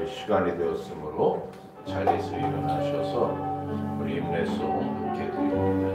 시간이 되었으므로 자리에서 일어나셔서 우리 임례송 함께 드립니다.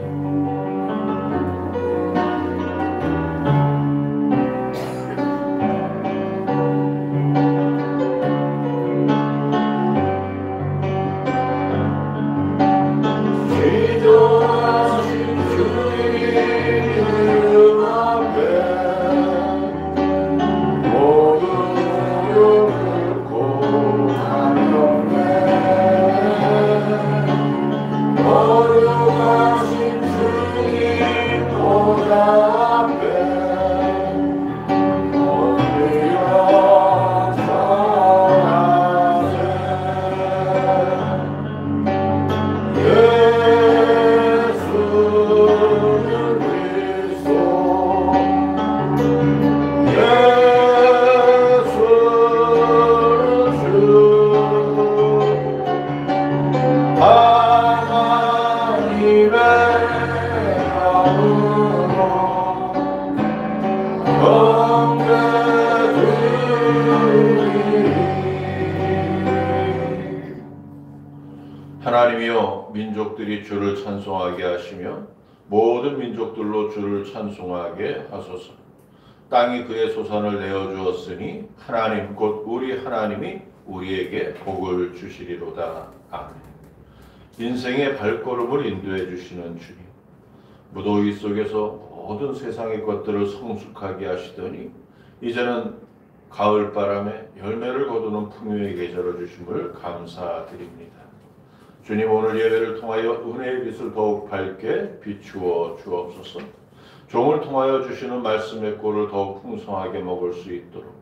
하나님이여, 민족들이 주를 찬송하게 하시며 모든 민족들로 주를 찬송하게 하소서. 땅이 그의 소산을 내어주었으니 하나님 곧 우리 하나님이 우리에게 복을 주시리로다. 아멘. 인생의 발걸음을 인도해 주시는 주님, 무더위 속에서 모든 세상의 것들을 성숙하게 하시더니 이제는 가을바람에 열매를 거두는 풍요의 계절을 주심을 감사드립니다. 주님, 오늘 예배를 통하여 은혜의 빛을 더욱 밝게 비추어 주옵소서. 종을 통하여 주시는 말씀의 꼴을 더욱 풍성하게 먹을 수 있도록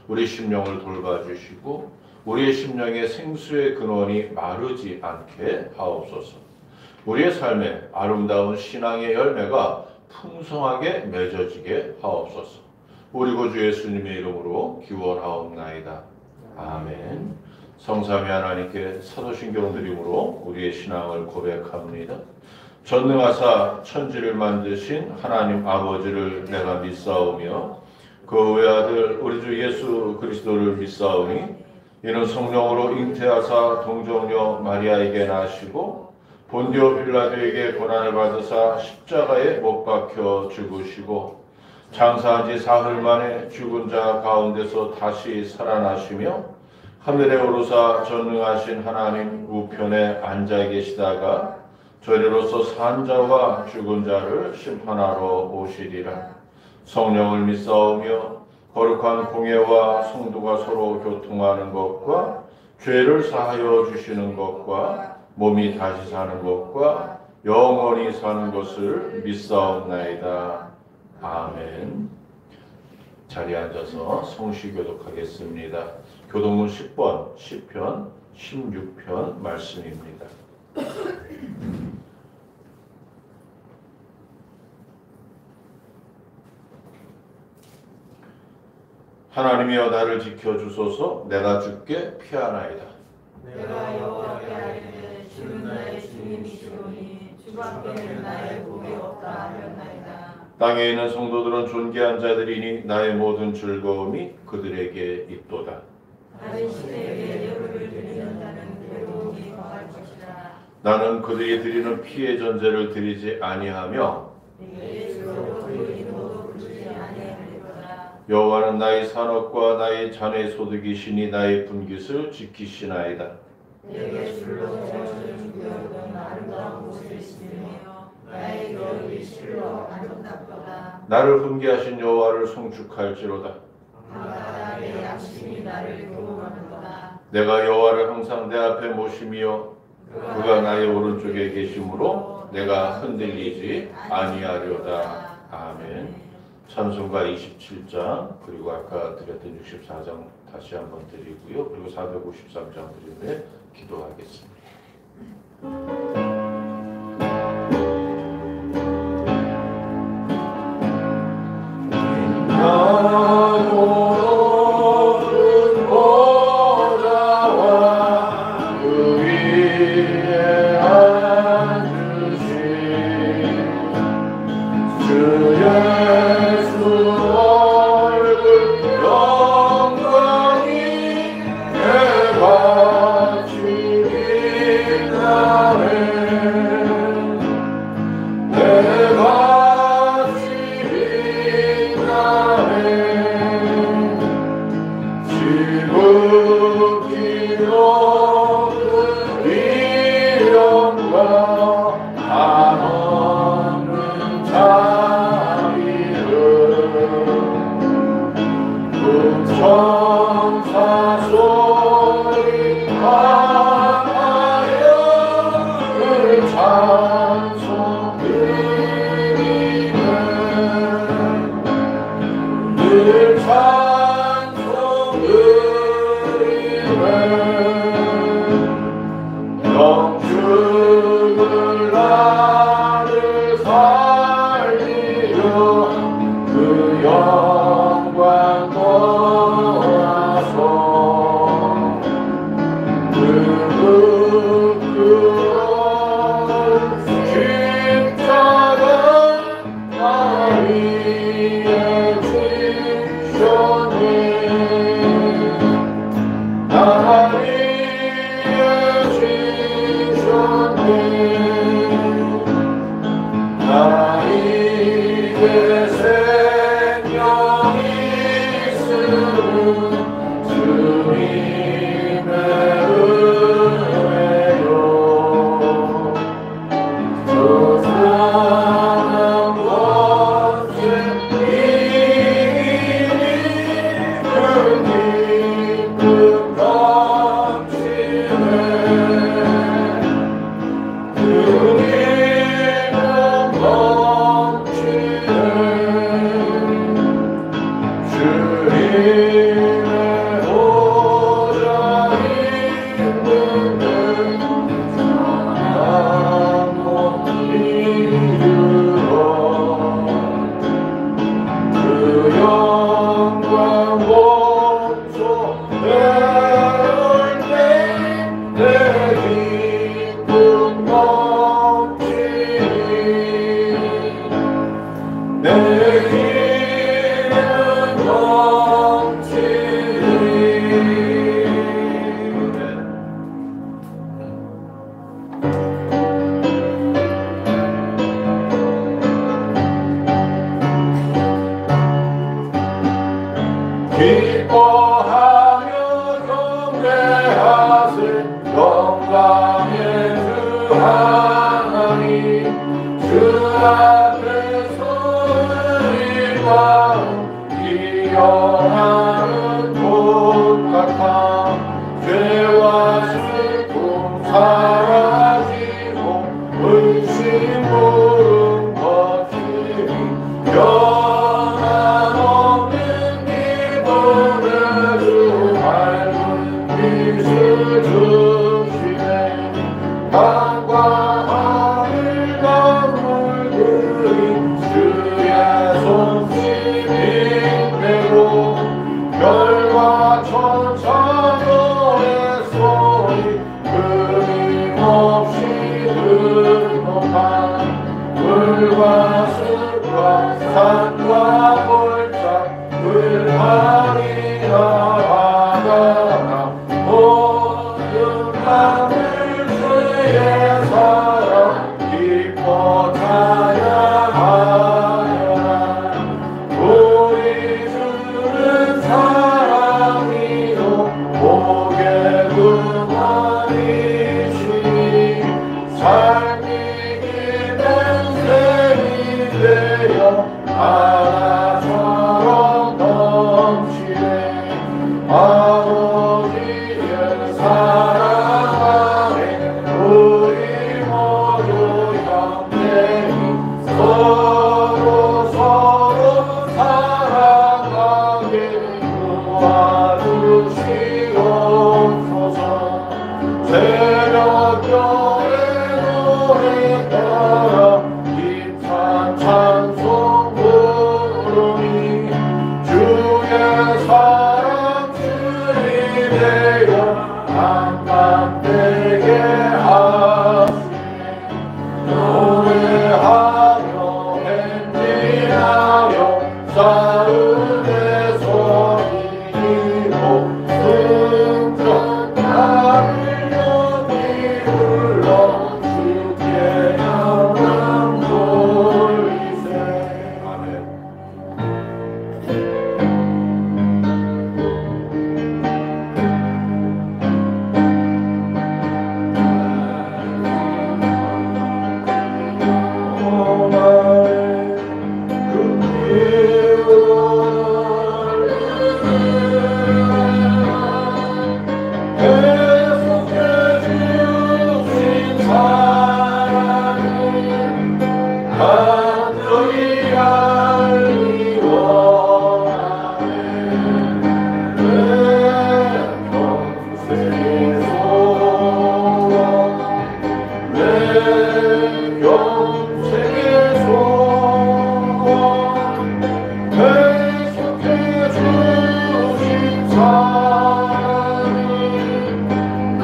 우리 심령을 돌봐주시고 우리의 심령의 생수의 근원이 마르지 않게 하옵소서. 우리의 삶에 아름다운 신앙의 열매가 풍성하게 맺어지게 하옵소서. 우리 구주 예수님의 이름으로 기원하옵나이다. 아멘. 성삼위 하나님께 사도신경 드림으로 우리의 신앙을 고백합니다. 전능하사 천지를 만드신 하나님 아버지를 내가 믿사오며 그 외아들 우리 주 예수 그리스도를 믿사오니 이는 성령으로 잉태하사 동정녀 마리아에게 나시고 본디오 빌라도에게 고난을 받으사 십자가에 못 박혀 죽으시고 장사한 지 사흘 만에 죽은 자 가운데서 다시 살아나시며 하늘에 오르사 전능하신 하나님 우편에 앉아 계시다가 저리로서 산 자와 죽은 자를 심판하러 오시리라. 성령을 믿사오며 거룩한 공예와 성도가 서로 교통하는 것과 죄를 사하여 주시는 것과 몸이 다시 사는 것과 영원히 사는 것을 믿사옵나이다. 아멘. 자리에 앉아서 성시 교독하겠습니다. 교독문 10번, 시편 16편 말씀입니다. 하나님이여 나를 지켜주소서. 내가 주께 피하나이다. 내가 여호와께 아뢰되 주는 나의 주님이시오니 주밖에는 나의 복이 없다 하였나이다. 땅에 있는 성도들은 존귀한 자들이니 나의 모든 즐거움이 그들에게 있도다. 다른 시대에 예물을 드리는 자는 괴로움이 더할 것이라. 나는 그들이 드리는 피의 전제를 드리지 아니하며 내 주로 그 이름도 부르지 아니하리로다. 여호와는 나의 산업과 나의 잔의 소득이시니 나의 분깃을 지키시나이다. 내게 줄로 채워준 구역은 아름다운 곳이시며 나의 겨울이 실로 아름답도다. 나를 훈계하신 여호와를 송축할지로다. 밤마다 내 양심이 나를 교훈하는도다. 내가 여호와를 항상 내 앞에 모시며 그가 나의 오른쪽에 계심으로 내가 흔들리지 아니하려다. 아멘. 찬송가 27장 그리고 아까 드렸던 64장 다시 한번 드리고요. 그리고 453장 드리며 기도하겠습니다. 영광이 대박 향하여 늘 찬송 드리네 늘 찬송 드리네 영주를 나를 살리려 그 영광 보아서 그 부끄러운 십자가 나위에 지셨네 나위에 지셨네 나 이제 생명이 있으니 주님의 은혜요 저 사랑 원죄 이기니 그 기쁨 넘치네 그 기쁨 넘치네 주님의 보좌 있는데 사랑도 이루어 그 영광 몸소 배울 때내 기쁨 넘치니 내 기쁨 기뻐하며 경배하세 영광의 주 하나님 주 앞에 서리 마음 기영하는 곳 같아 죄와 슬픔 사라지고 의심 부름 거치니 변함없는 기쁨의 주 밝은 빛을 주시네 땅과 하늘 만물들이 주의 손짓 힘내고 별과 천사 노래 소리 끊임없이 들노만 물과 숲과 산과 골짜 물파리나 바다나 모든 하늘 주의 사랑 기뻐 찬양하여라 우리 주는 사랑이요 복의 근원이시니 삶이 기댄 샘이 되어 하나처럼 넘치네 아버지의 사랑 안에 우리 모두 형제니 서로 사랑하게 도와주시옵소서 새벽경에 노래 따라 힘찬 찬송 부르니 주의 사랑 주님되어 한밤되게 하시네 노래하며 행진하며 싸움의 소리로 승전 나를 여기 불러 주께 영광 돌리세 아멘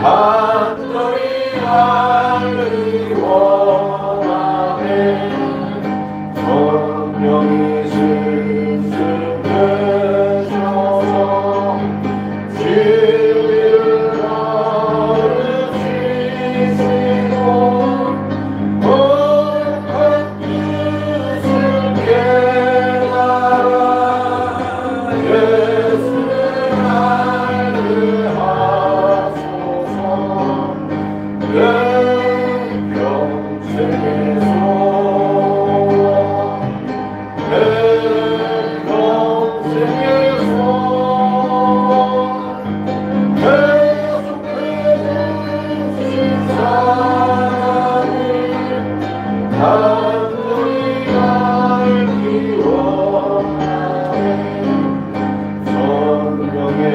간절히 알기 원하네. 성령이 스승되셔서 진리를 가르치시고 거룩한 뜻을 깨달아 예수를 알게 하소서. 내 평생의 소원, 내 평생의 소원, 계속해 주신 사랑을 간절히 알기 원하네. 성령의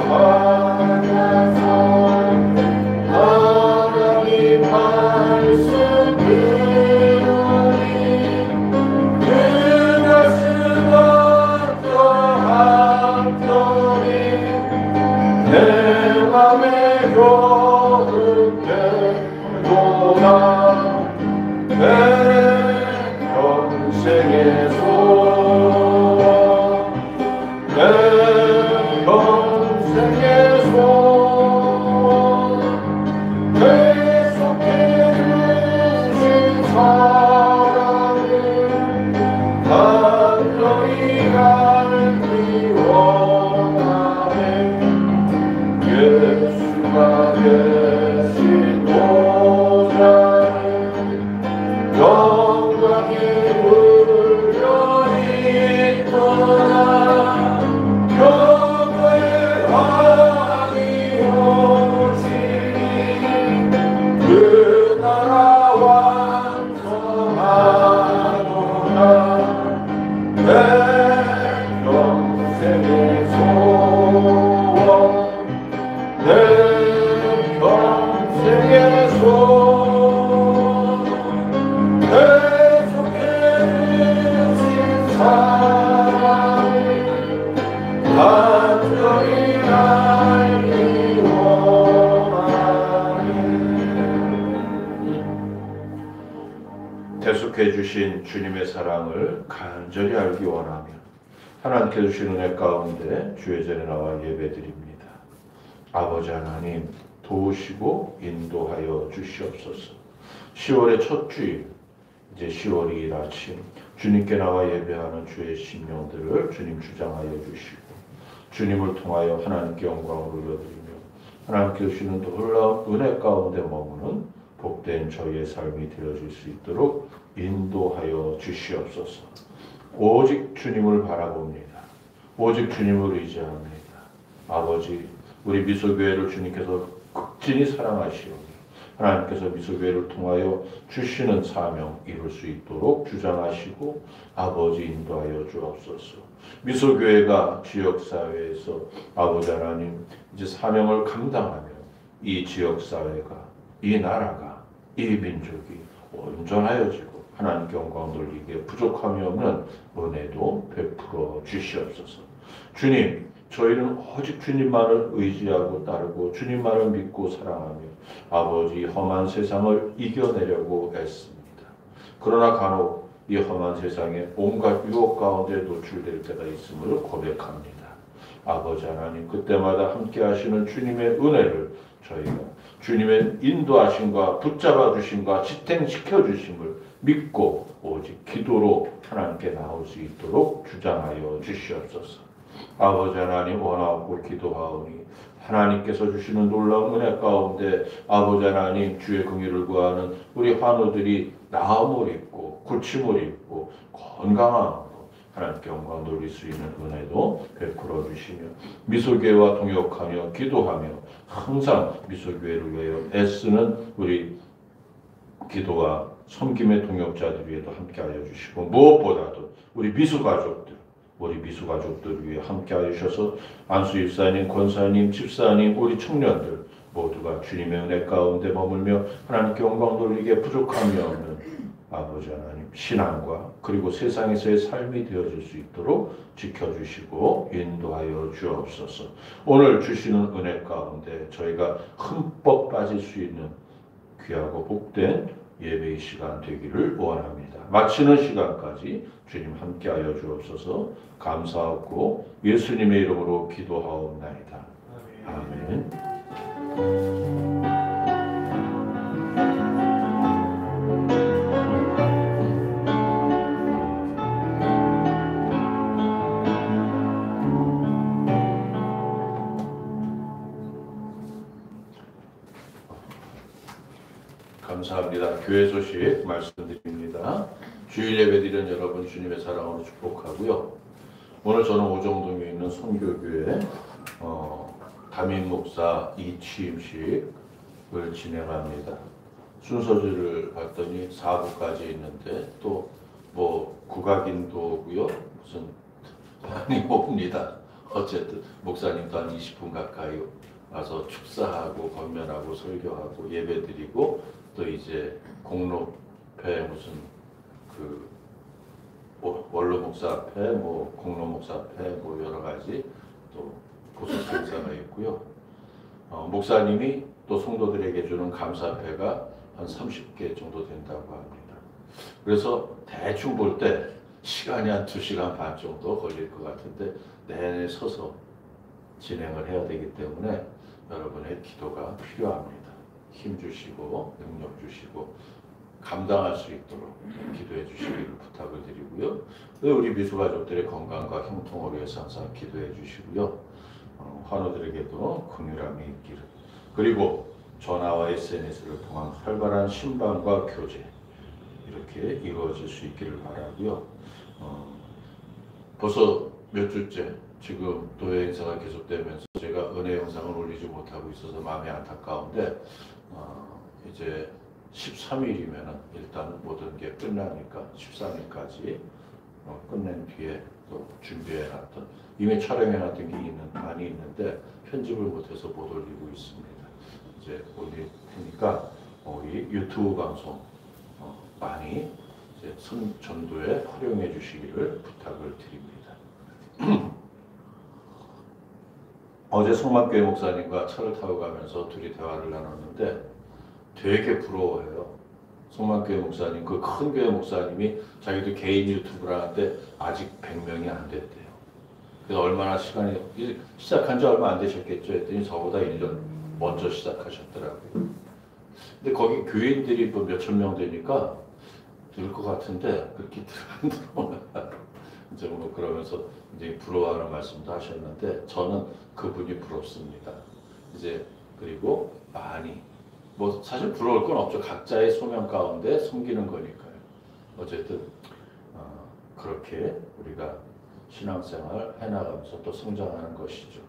만나서 하나님 말씀 들으니 그 말씀 받고 간절히 내 맘에 교훈되도다. 내 평생의 소원, 내 평생의 소원, 계속해 주신 사랑을 간절히 알기 원하네. 예수가 계신 보좌를 영광에 물려있도다. 교회의 왕이 오시니 그 나라 완성하도다. 내 평생의 소원, 내 평생의 소원, 계속해 주신 사랑을 간절히 알기 원하네. 계속해 주신 주님의 사랑을 간절히 알기 원하며 하나님께 주신 은혜 가운데 주의 전에 나와 예배드립니다. 아버지 하나님, 도우시고 인도하여 주시옵소서. 10월의 첫 주일, 이제 10월 2일 아침 주님께 나와 예배하는 주의 심령들을 주님 주장하여 주시고 주님을 통하여 하나님께 영광을 올려드리며 하나님께 주시는 놀라운 은혜 가운데 머무는 복된 저희의 삶이 되어질 수 있도록 인도하여 주시옵소서. 오직 주님을 바라봅니다. 오직 주님을 의지합니다. 아버지, 우리 미소교회를 주님께서 극진히 사랑하시오니 하나님께서 미소교회를 통하여 주시는 사명 이룰 수 있도록 주장하시고 아버지 인도하여 주옵소서. 미소교회가 지역사회에서 아버지 하나님 이제 사명을 감당하며 이 지역사회가, 이 나라가, 이 민족이 온전하여지고 하나님께 영광 돌리기에 부족함이 없는 은혜도 베풀어 주시옵소서. 주님, 저희는 오직 주님만을 의지하고 따르고 주님만을 믿고 사랑하며 아버지 험한 세상을 이겨내려고 애씁니다. 그러나 간혹 이 험한 세상에 온갖 유혹 가운데 노출될 때가 있음을 고백합니다. 아버지 하나님, 그때마다 함께 하시는 주님의 은혜를 저희가 주님의 인도하심과 붙잡아 주심과 지탱시켜 주심을 믿고 오직 기도로 하나님께 나올 수 있도록 주장하여 주시옵소서. 아버지 하나님, 원하고 기도하오니 하나님께서 주시는 놀라운 은혜 가운데 아버지 하나님 주의 긍휼을 구하는 우리 환우들이 나음을 입고 고침을 입고 건강함으로 하나님께 영광 돌릴 수 있는 은혜도 베풀어 주시며 미소교회와 동역하며 기도하며 항상 미소교회를 위하여 애쓰는 우리 기도와 섬김의 동역자들 위에도 함께하여 주시고 무엇보다도 우리 미수가족들 위해 함께하여 주셔서 안수 집사님, 권사님, 집사님, 우리 청년들 모두가 주님의 은혜 가운데 머물며 하나님께 영광 돌리기에 부족함이 없는 아버지 하나님 신앙과 그리고 세상에서의 삶이 되어질 수 있도록 지켜주시고 인도하여 주옵소서. 오늘 주시는 은혜 가운데 저희가 흠뻑 빠질 수 있는 귀하고 복된 예배의 시간 되기를 원합니다. 마치는 시간까지 주님 함께하여 주옵소서. 감사하고 예수님의 이름으로 기도하옵나이다. 아멘. 감사합니다. 교회 소식 말씀드립니다. 주일 예배 드리는 여러분 주님의 사랑으로 축복하고요. 오늘 저는 오정동에 있는 선교교회 담임 목사 이취임식을 진행합니다. 순서지를 봤더니 4부까지 있는데 또 뭐 국악인도고요. 무슨 많이 옵니다. 어쨌든 목사님도 한 20분 가까이 와서 축사하고 건면하고 설교하고 예배드리고 또 이제 공로패 무슨 그 원로 목사 앞에 뭐 공로 목사 앞에 뭐 여러 가지 또 보석 행사가 있고요. 목사님이 또 성도들에게 주는 감사패가 한 30개 정도 된다고 합니다. 그래서 대충 볼 때 시간이 한 2시간 반 정도 걸릴 것 같은데 내내 서서 진행을 해야 되기 때문에 여러분의 기도가 필요합니다. 힘 주시고 능력 주시고 감당할 수 있도록 기도해 주시기를 부탁을 드리고요. 우리 미수가족들의 건강과 형통을 위해서 항상 기도해 주시고요. 환우들에게도 긍휼함이 있기를. 그리고 전화와 SNS를 통한 활발한 신방과 교제 이렇게 이루어질 수 있기를 바라고요. 벌써 몇 주째 지금 도회 행사가 계속되면서 제가 은혜 영상을 올리지 못하고 있어서 마음이 안타까운데 이제 13일이면 일단 모든 게 끝나니까 13일까지 끝낸 뒤에 또 준비해놨던 이미 촬영해놨던 게 많이 있는데 편집을 못해서 못 올리고 있습니다. 이제 올릴 테니까 우리 유튜브 방송 많이 이제 전도에 활용해 주시기를 부탁을 드립니다. 어제 성만교회 목사님과 차를 타고 가면서 둘이 대화를 나눴는데 되게 부러워해요. 성만교회 목사님, 그 큰 교회 목사님이 자기도 개인 유튜브를 하는데 아직 100명이 안 됐대요. 그래서 얼마나 시간이 시작한 지 얼마 안 되셨겠죠 했더니 저보다 1년 먼저 시작하셨더라고요. 근데 거기 교인들이 뭐 몇천 명 되니까 늘 것 같은데 그렇게 안 들어오나. 이제 뭐 그러면서 이제 부러워하는 말씀도 하셨는데 저는 그분이 부럽습니다. 이제 그리고 많이 뭐 사실 부러울 건 없죠. 각자의 소명 가운데 섬기는 거니까요. 어쨌든 그렇게 우리가 신앙생활 해나가면서 또 성장하는 것이죠.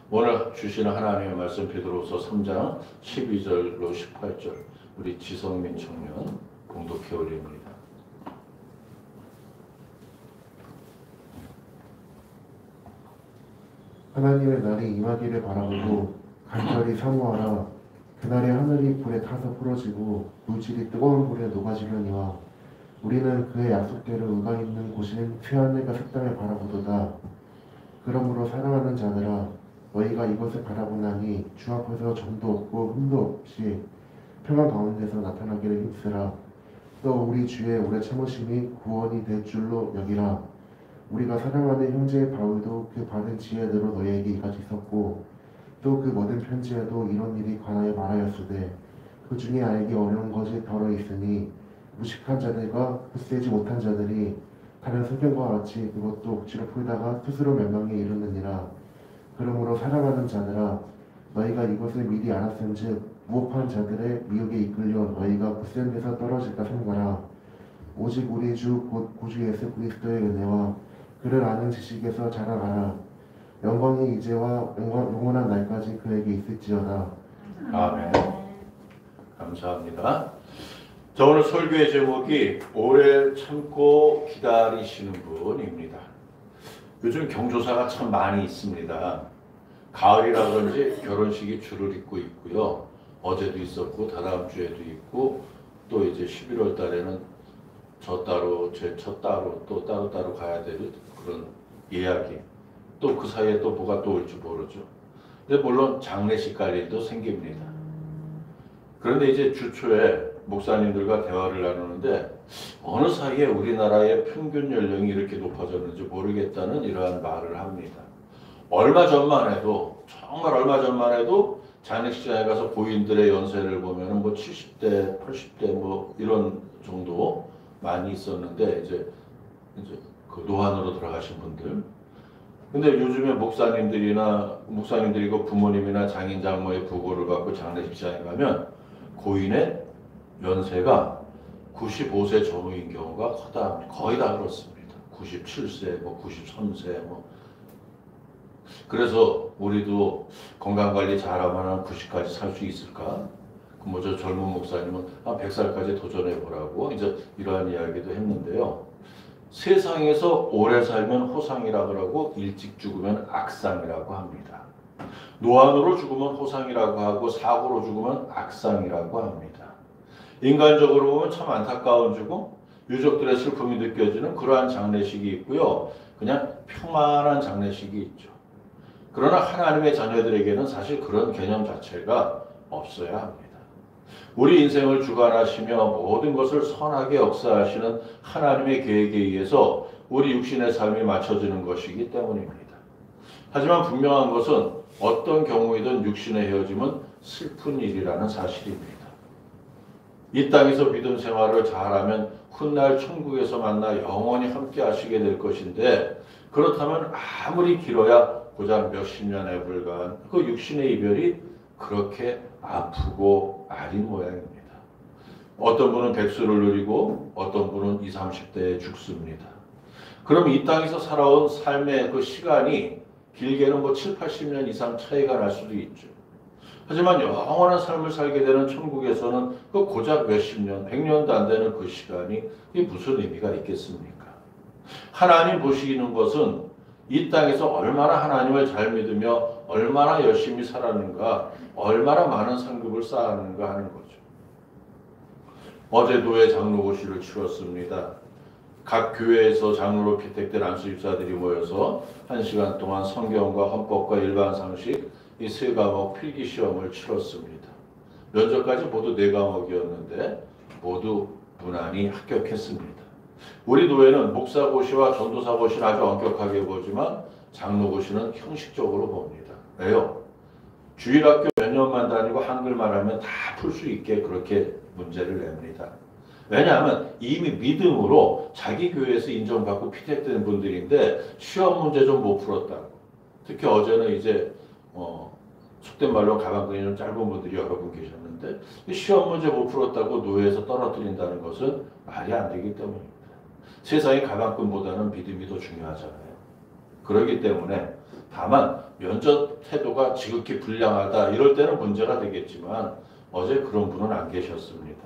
오늘 주시는 하나님의 말씀 베드로후서 3장 12절로 18절 우리 지성민 청년 봉독해 올립니다. 하나님의 날이 임하기를 바라보고 간절히 사모하라. 그날에 하늘이 불에 타서 부러지고 물질이 뜨거운 불에 녹아지려니와 우리는 그의 약속대로 의가 있는 곳인 새하늘과 새 땅을 바라보도다. 그러므로 사랑하는 자들아 너희가 이것을 바라보나니 주 앞에서 점도 없고 흠도 없이 평안 가운데서 나타나기를 힘쓰라. 또 우리 주의 오래 참으심이 구원이 될 줄로 여기라. 우리가 사랑하는 형제 바울도 그 받은 지혜대로 너희에게 이같이 썼고 또 그 모든 편지에도 이런 일이 관하여 말하였으되 그 중에 알기 어려운 것이 더러 있으니 무식한 자들과 굳세지 못한 자들이 다른 소견과 같이 그것도 억지로 풀다가 스스로 멸망에 이르느니라. 그러므로 사랑하는 자들아 너희가 이것을 미리 알았은즉 무업한 자들의 미혹에 이끌려 너희가 굳센 데서 떨어질까 삼가라. 오직 우리 주 곧 구주 예수 그리스도의 은혜와 그를 아는 지식에서 자라가라. 영광이 이제와 영원한 날까지 그에게 있을지어다. 아멘. 감사합니다. 자, 오늘 설교의 제목이 오래 참고 기다리시는 분입니다. 요즘 경조사가 참 많이 있습니다. 가을이라 그런지 결혼식이 줄을 잇고 있고요. 어제도 있었고 다다음 주에도 있고 또 이제 11월 달에는 저 따로 저 따로 또 따로 가야 될 그런 이야기. 또 그 사이에 또 뭐가 또 올지 모르죠. 근데 물론 장례식 갈 일도 생깁니다. 그런데 이제 주초에 목사님들과 대화를 나누는데 어느 사이에 우리나라의 평균 연령이 이렇게 높아졌는지 모르겠다는 이러한 말을 합니다. 얼마 전만 해도 정말 얼마 전만 해도 장례식장에 가서 고인들의 연세를 보면은 뭐 70대, 80대 뭐 이런 정도 많이 있었는데 이제 그 노안으로 돌아가신 분들. 근데 요즘에 목사님들이고 부모님이나 장인 장모의 부고를 받고 장례식장에 가면 고인의 연세가 95세 전후인 경우가 거의 다 그렇습니다. 97세, 뭐 93세, 뭐. 그래서 우리도 건강관리 잘하면 한 90까지 살 수 있을까? 뭐 저 젊은 목사님은 한 100살까지 도전해보라고 이제 이러한 이야기도 했는데요. 세상에서 오래 살면 호상이라고 하고 일찍 죽으면 악상이라고 합니다. 노안으로 죽으면 호상이라고 하고 사고로 죽으면 악상이라고 합니다. 인간적으로 보면 참 안타까운 죽음, 유족들의 슬픔이 느껴지는 그러한 장례식이 있고요. 그냥 평안한 장례식이 있죠. 그러나 하나님의 자녀들에게는 사실 그런 개념 자체가 없어야 합니다. 우리 인생을 주관하시며 모든 것을 선하게 역사하시는 하나님의 계획에 의해서 우리 육신의 삶이 맞춰지는 것이기 때문입니다. 하지만 분명한 것은 어떤 경우이든 육신의 헤어짐은 슬픈 일이라는 사실입니다. 이 땅에서 믿음 생활을 잘하면 훗날 천국에서 만나 영원히 함께 하시게 될 것인데 그렇다면 아무리 길어야 고작 몇십 년에 불과한 그 육신의 이별이 그렇게 아프고 아린 모양입니다. 어떤 분은 백수를 누리고 어떤 분은 20, 30대에 죽습니다. 그럼 이 땅에서 살아온 삶의 그 시간이 길게는 뭐 7, 80년 이상 차이가 날 수도 있죠. 하지만 영원한 삶을 살게 되는 천국에서는 그 고작 몇십 년, 100년도 안 되는 그 시간이 무슨 의미가 있겠습니까? 하나님 보시는 것은 이 땅에서 얼마나 하나님을 잘 믿으며 얼마나 열심히 살았는가, 얼마나 많은 상급을 쌓았는가 하는 거죠. 어제 노예 장로고시를 치렀습니다. 각 교회에서 장로로 피택된 안수집사들이 모여서 1시간 동안 성경과 헌법과 일반 상식 이 세 과목 필기 시험을 치렀습니다. 면접까지 모두 4과목이었는데 모두 무난히 합격했습니다. 우리 교회는 목사고시와 전도사고시를 아주 엄격하게 보지만 장로고시는 형식적으로 봅니다. 왜요? 주일학교 몇 년만 다니고 한글만 하면 다 풀 수 있게 그렇게 문제를 냅니다. 왜냐하면 이미 믿음으로 자기 교회에서 인정받고 피택된 분들인데 시험 문제 좀 못 풀었다고. 특히 어제는 이제 속된 말로 가방끈이 좀 짧은 분들이 여러 분 계셨는데 시험 문제 못 풀었다고 노예에서 떨어뜨린다는 것은 말이 안 되기 때문입니다. 세상의 가방끈보다는 믿음이 더 중요하잖아요. 그렇기 때문에 다만 면접 태도가 지극히 불량하다 이럴 때는 문제가 되겠지만 어제 그런 분은 안 계셨습니다.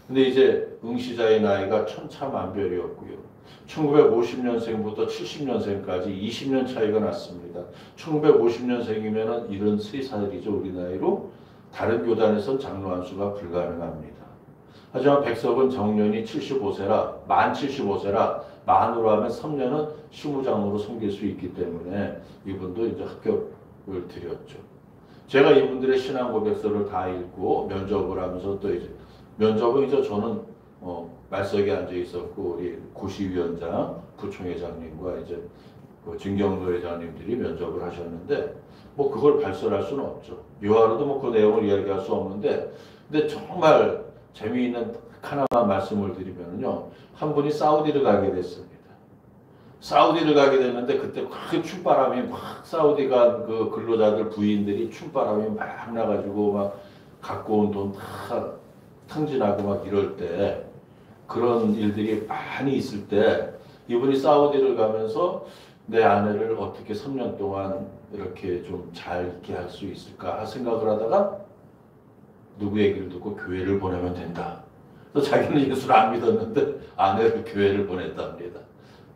근데 이제 응시자의 나이가 천차만별이었고요. 1950년생부터 70년생까지 20년 차이가 났습니다. 1950년생이면 73살이죠. 우리 나이로. 다른 교단에선 장로 안수가 불가능합니다. 하지만 백석은 정년이 75세라, 만 75세라, 만으로 하면 3년은 시무장로로 섬길 수 있기 때문에 이분도 이제 합격을 드렸죠. 제가 이분들의 신앙 고백서를 다 읽고 면접을 하면서 또 이제 면접은 이제 저는 말석에 앉아 있었고 우리 고시위원장, 부총회장님과 이제 그 진경도 회장님들이 면접을 하셨는데 뭐 그걸 발설할 수는 없죠. 요하루도 뭐 그 내용을 이야기할 수 없는데 근데 정말 재미있는 하나만 말씀을 드리면요. 한 분이 사우디를 가게 됐습니다. 사우디를 가게 됐는데 그때 큰 춤바람이 막 사우디가 그 근로자들 부인들이 춤바람이 막 나가지고 막 갖고 온 돈 다 탕진하고 막 이럴 때 그런 일들이 많이 있을 때 이분이 사우디를 가면서 내 아내를 어떻게 3년 동안 이렇게 좀 잘 있게 할 수 있을까 생각을 하다가 누구 얘기를 듣고 교회를 보내면 된다. 그래서 자기는 예수를 안 믿었는데 아내를 교회를 보냈답니다.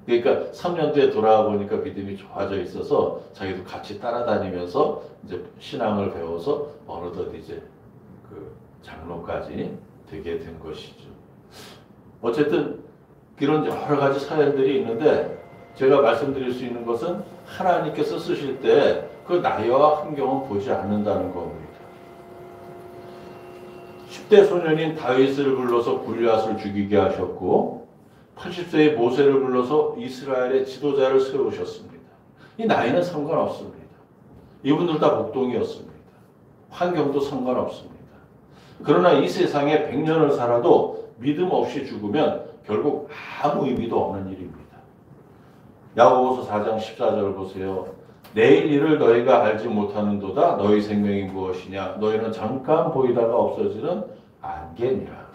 그러니까 3년 뒤에 돌아와 보니까 믿음이 좋아져 있어서 자기도 같이 따라다니면서 이제 신앙을 배워서 어느덧 이제 그 장로까지 되게 된 것이죠. 어쨌든 이런 여러 가지 사연들이 있는데 제가 말씀드릴 수 있는 것은 하나님께서 쓰실 때 그 나이와 환경은 보지 않는다는 겁니다. 10대 소년인 다윗을 불러서 골리앗을 죽이게 하셨고 80세의 모세를 불러서 이스라엘의 지도자를 세우셨습니다. 이 나이는 상관없습니다. 이분들 다 목동이었습니다. 환경도 상관없습니다. 그러나 이 세상에 100년을 살아도 믿음 없이 죽으면 결국 아무 의미도 없는 일입니다. 야고보서 4장 14절 보세요. 내일 일을 너희가 알지 못하는도다. 너희 생명이 무엇이냐. 너희는 잠깐 보이다가 없어지는 안개니라.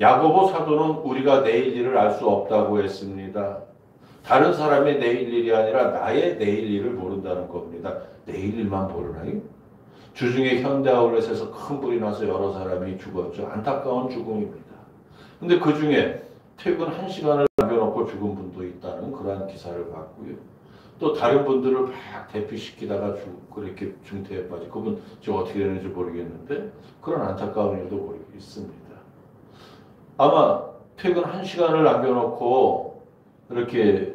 야고보 사도는 우리가 내일 일을 알 수 없다고 했습니다. 다른 사람의 내일 일이 아니라 나의 내일 일을 모른다는 겁니다. 내일 일만 모르나요? 주중에 현대아울렛에서 큰 불이 나서 여러 사람이 죽었죠. 안타까운 죽음입니다. 근데 그 중에 퇴근 1시간을 남겨놓고 죽은 분도 있다는 그러한 기사를 봤고요. 또 다른 분들을 막 대피시키다가 그렇게 중태에 빠지. 그분 지금 어떻게 되는지 모르겠는데 그런 안타까운 일도 있습니다. 아마 퇴근 1시간을 남겨놓고 이렇게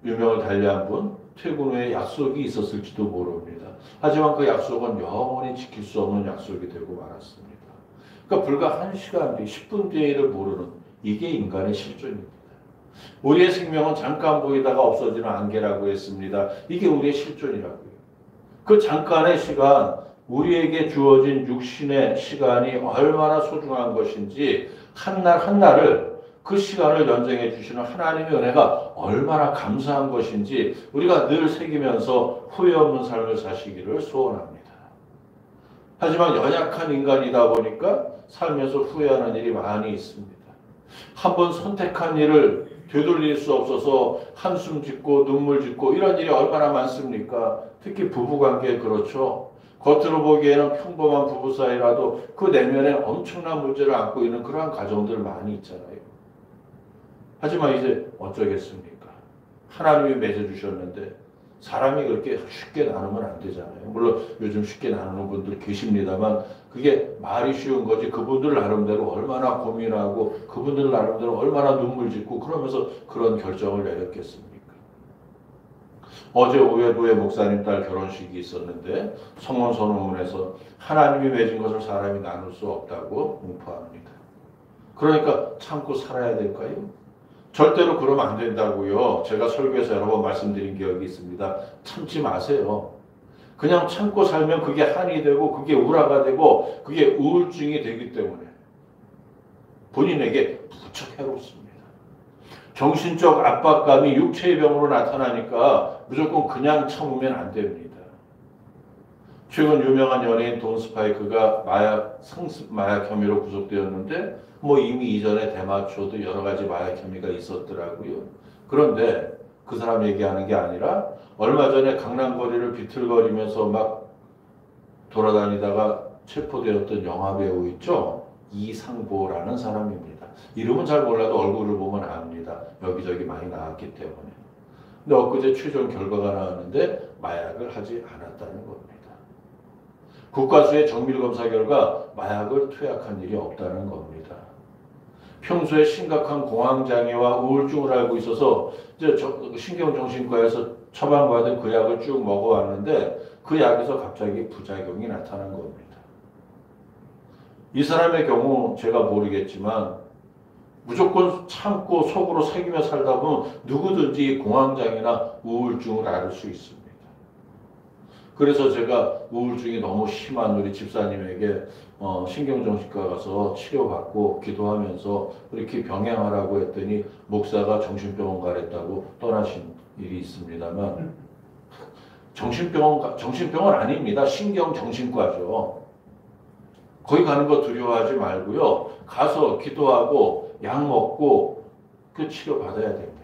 유명을 달리한 분, 퇴근 후에 약속이 있었을지도 모릅니다. 하지만 그 약속은 영원히 지킬 수 없는 약속이 되고 말았습니다. 그러니까 불과 1시간 뒤, 10분 뒤의 일을 모르는 이게 인간의 실존입니다. 우리의 생명은 잠깐 보이다가 없어지는 안개라고 했습니다. 이게 우리의 실존이라고요. 그 잠깐의 시간, 우리에게 주어진 육신의 시간이 얼마나 소중한 것인지 한날 한날을 그 시간을 연장해 주시는 하나님의 은혜가 얼마나 감사한 것인지 우리가 늘 새기면서 후회 없는 삶을 사시기를 소원합니다. 하지만 연약한 인간이다 보니까 살면서 후회하는 일이 많이 있습니다. 한번 선택한 일을 되돌릴 수 없어서 한숨 짓고 눈물 짓고 이런 일이 얼마나 많습니까? 특히 부부관계에 그렇죠. 겉으로 보기에는 평범한 부부 사이라도 그 내면에 엄청난 문제를 안고 있는 그러한 가정들 많이 있잖아요. 하지만 이제 어쩌겠습니까? 하나님이 맺어주셨는데 사람이 그렇게 쉽게 나누면 안 되잖아요. 물론 요즘 쉽게 나누는 분들 계십니다만 그게 말이 쉬운 거지 그분들 나름대로 얼마나 고민하고 그분들 나름대로 얼마나 눈물 짓고 그러면서 그런 결정을 내렸겠습니까? 어제 오후에 노예 목사님 딸 결혼식이 있었는데 성원 선언문에서 하나님이 맺은 것을 사람이 나눌 수 없다고 공포합니다. 그러니까 참고 살아야 될까요? 절대로 그러면 안 된다고요. 제가 설교에서 여러 번 말씀드린 기억이 있습니다. 참지 마세요. 그냥 참고 살면 그게 한이 되고 그게 우라가 되고 그게 우울증이 되기 때문에 본인에게 무척 해롭습니다. 정신적 압박감이 육체의 병으로 나타나니까 무조건 그냥 참으면 안 됩니다. 최근 유명한 연예인 돈 스파이크가 상습 마약 혐의로 구속되었는데 이미 이전에 대마초도 여러 가지 마약 혐의가 있었더라고요. 그런데 그 사람 얘기하는 게 아니라 얼마 전에 강남거리를 비틀거리면서 막 돌아다니다가 체포되었던 영화배우 있죠? 이상보라는 사람입니다. 이름은 잘 몰라도 얼굴을 보면 압니다. 여기저기 많이 나왔기 때문에. 근데 엊그제 최종 결과가 나왔는데 마약을 하지 않았다는 겁니다. 국가수의 정밀검사 결과 마약을 투약한 일이 없다는 겁니다. 평소에 심각한 공황장애와 우울증을 앓고 있어서 이제 신경정신과에서 처방받은 그 약을 쭉 먹어왔는데 그 약에서 갑자기 부작용이 나타난 겁니다. 이 사람의 경우 제가 모르겠지만 무조건 참고 속으로 새기며 살다 보면 누구든지 공황장애나 우울증을 앓을 수 있습니다. 그래서 제가 우울증이 너무 심한 우리 집사님에게 신경정신과 가서 치료받고 기도하면서 이렇게 병행하라고 했더니 목사가 정신병원 가랬다고 떠나신 일이 있습니다만 정신병원 아닙니다. 신경정신과죠. 거기 가는 거 두려워하지 말고요. 가서 기도하고 약 먹고 그 치료받아야 됩니다.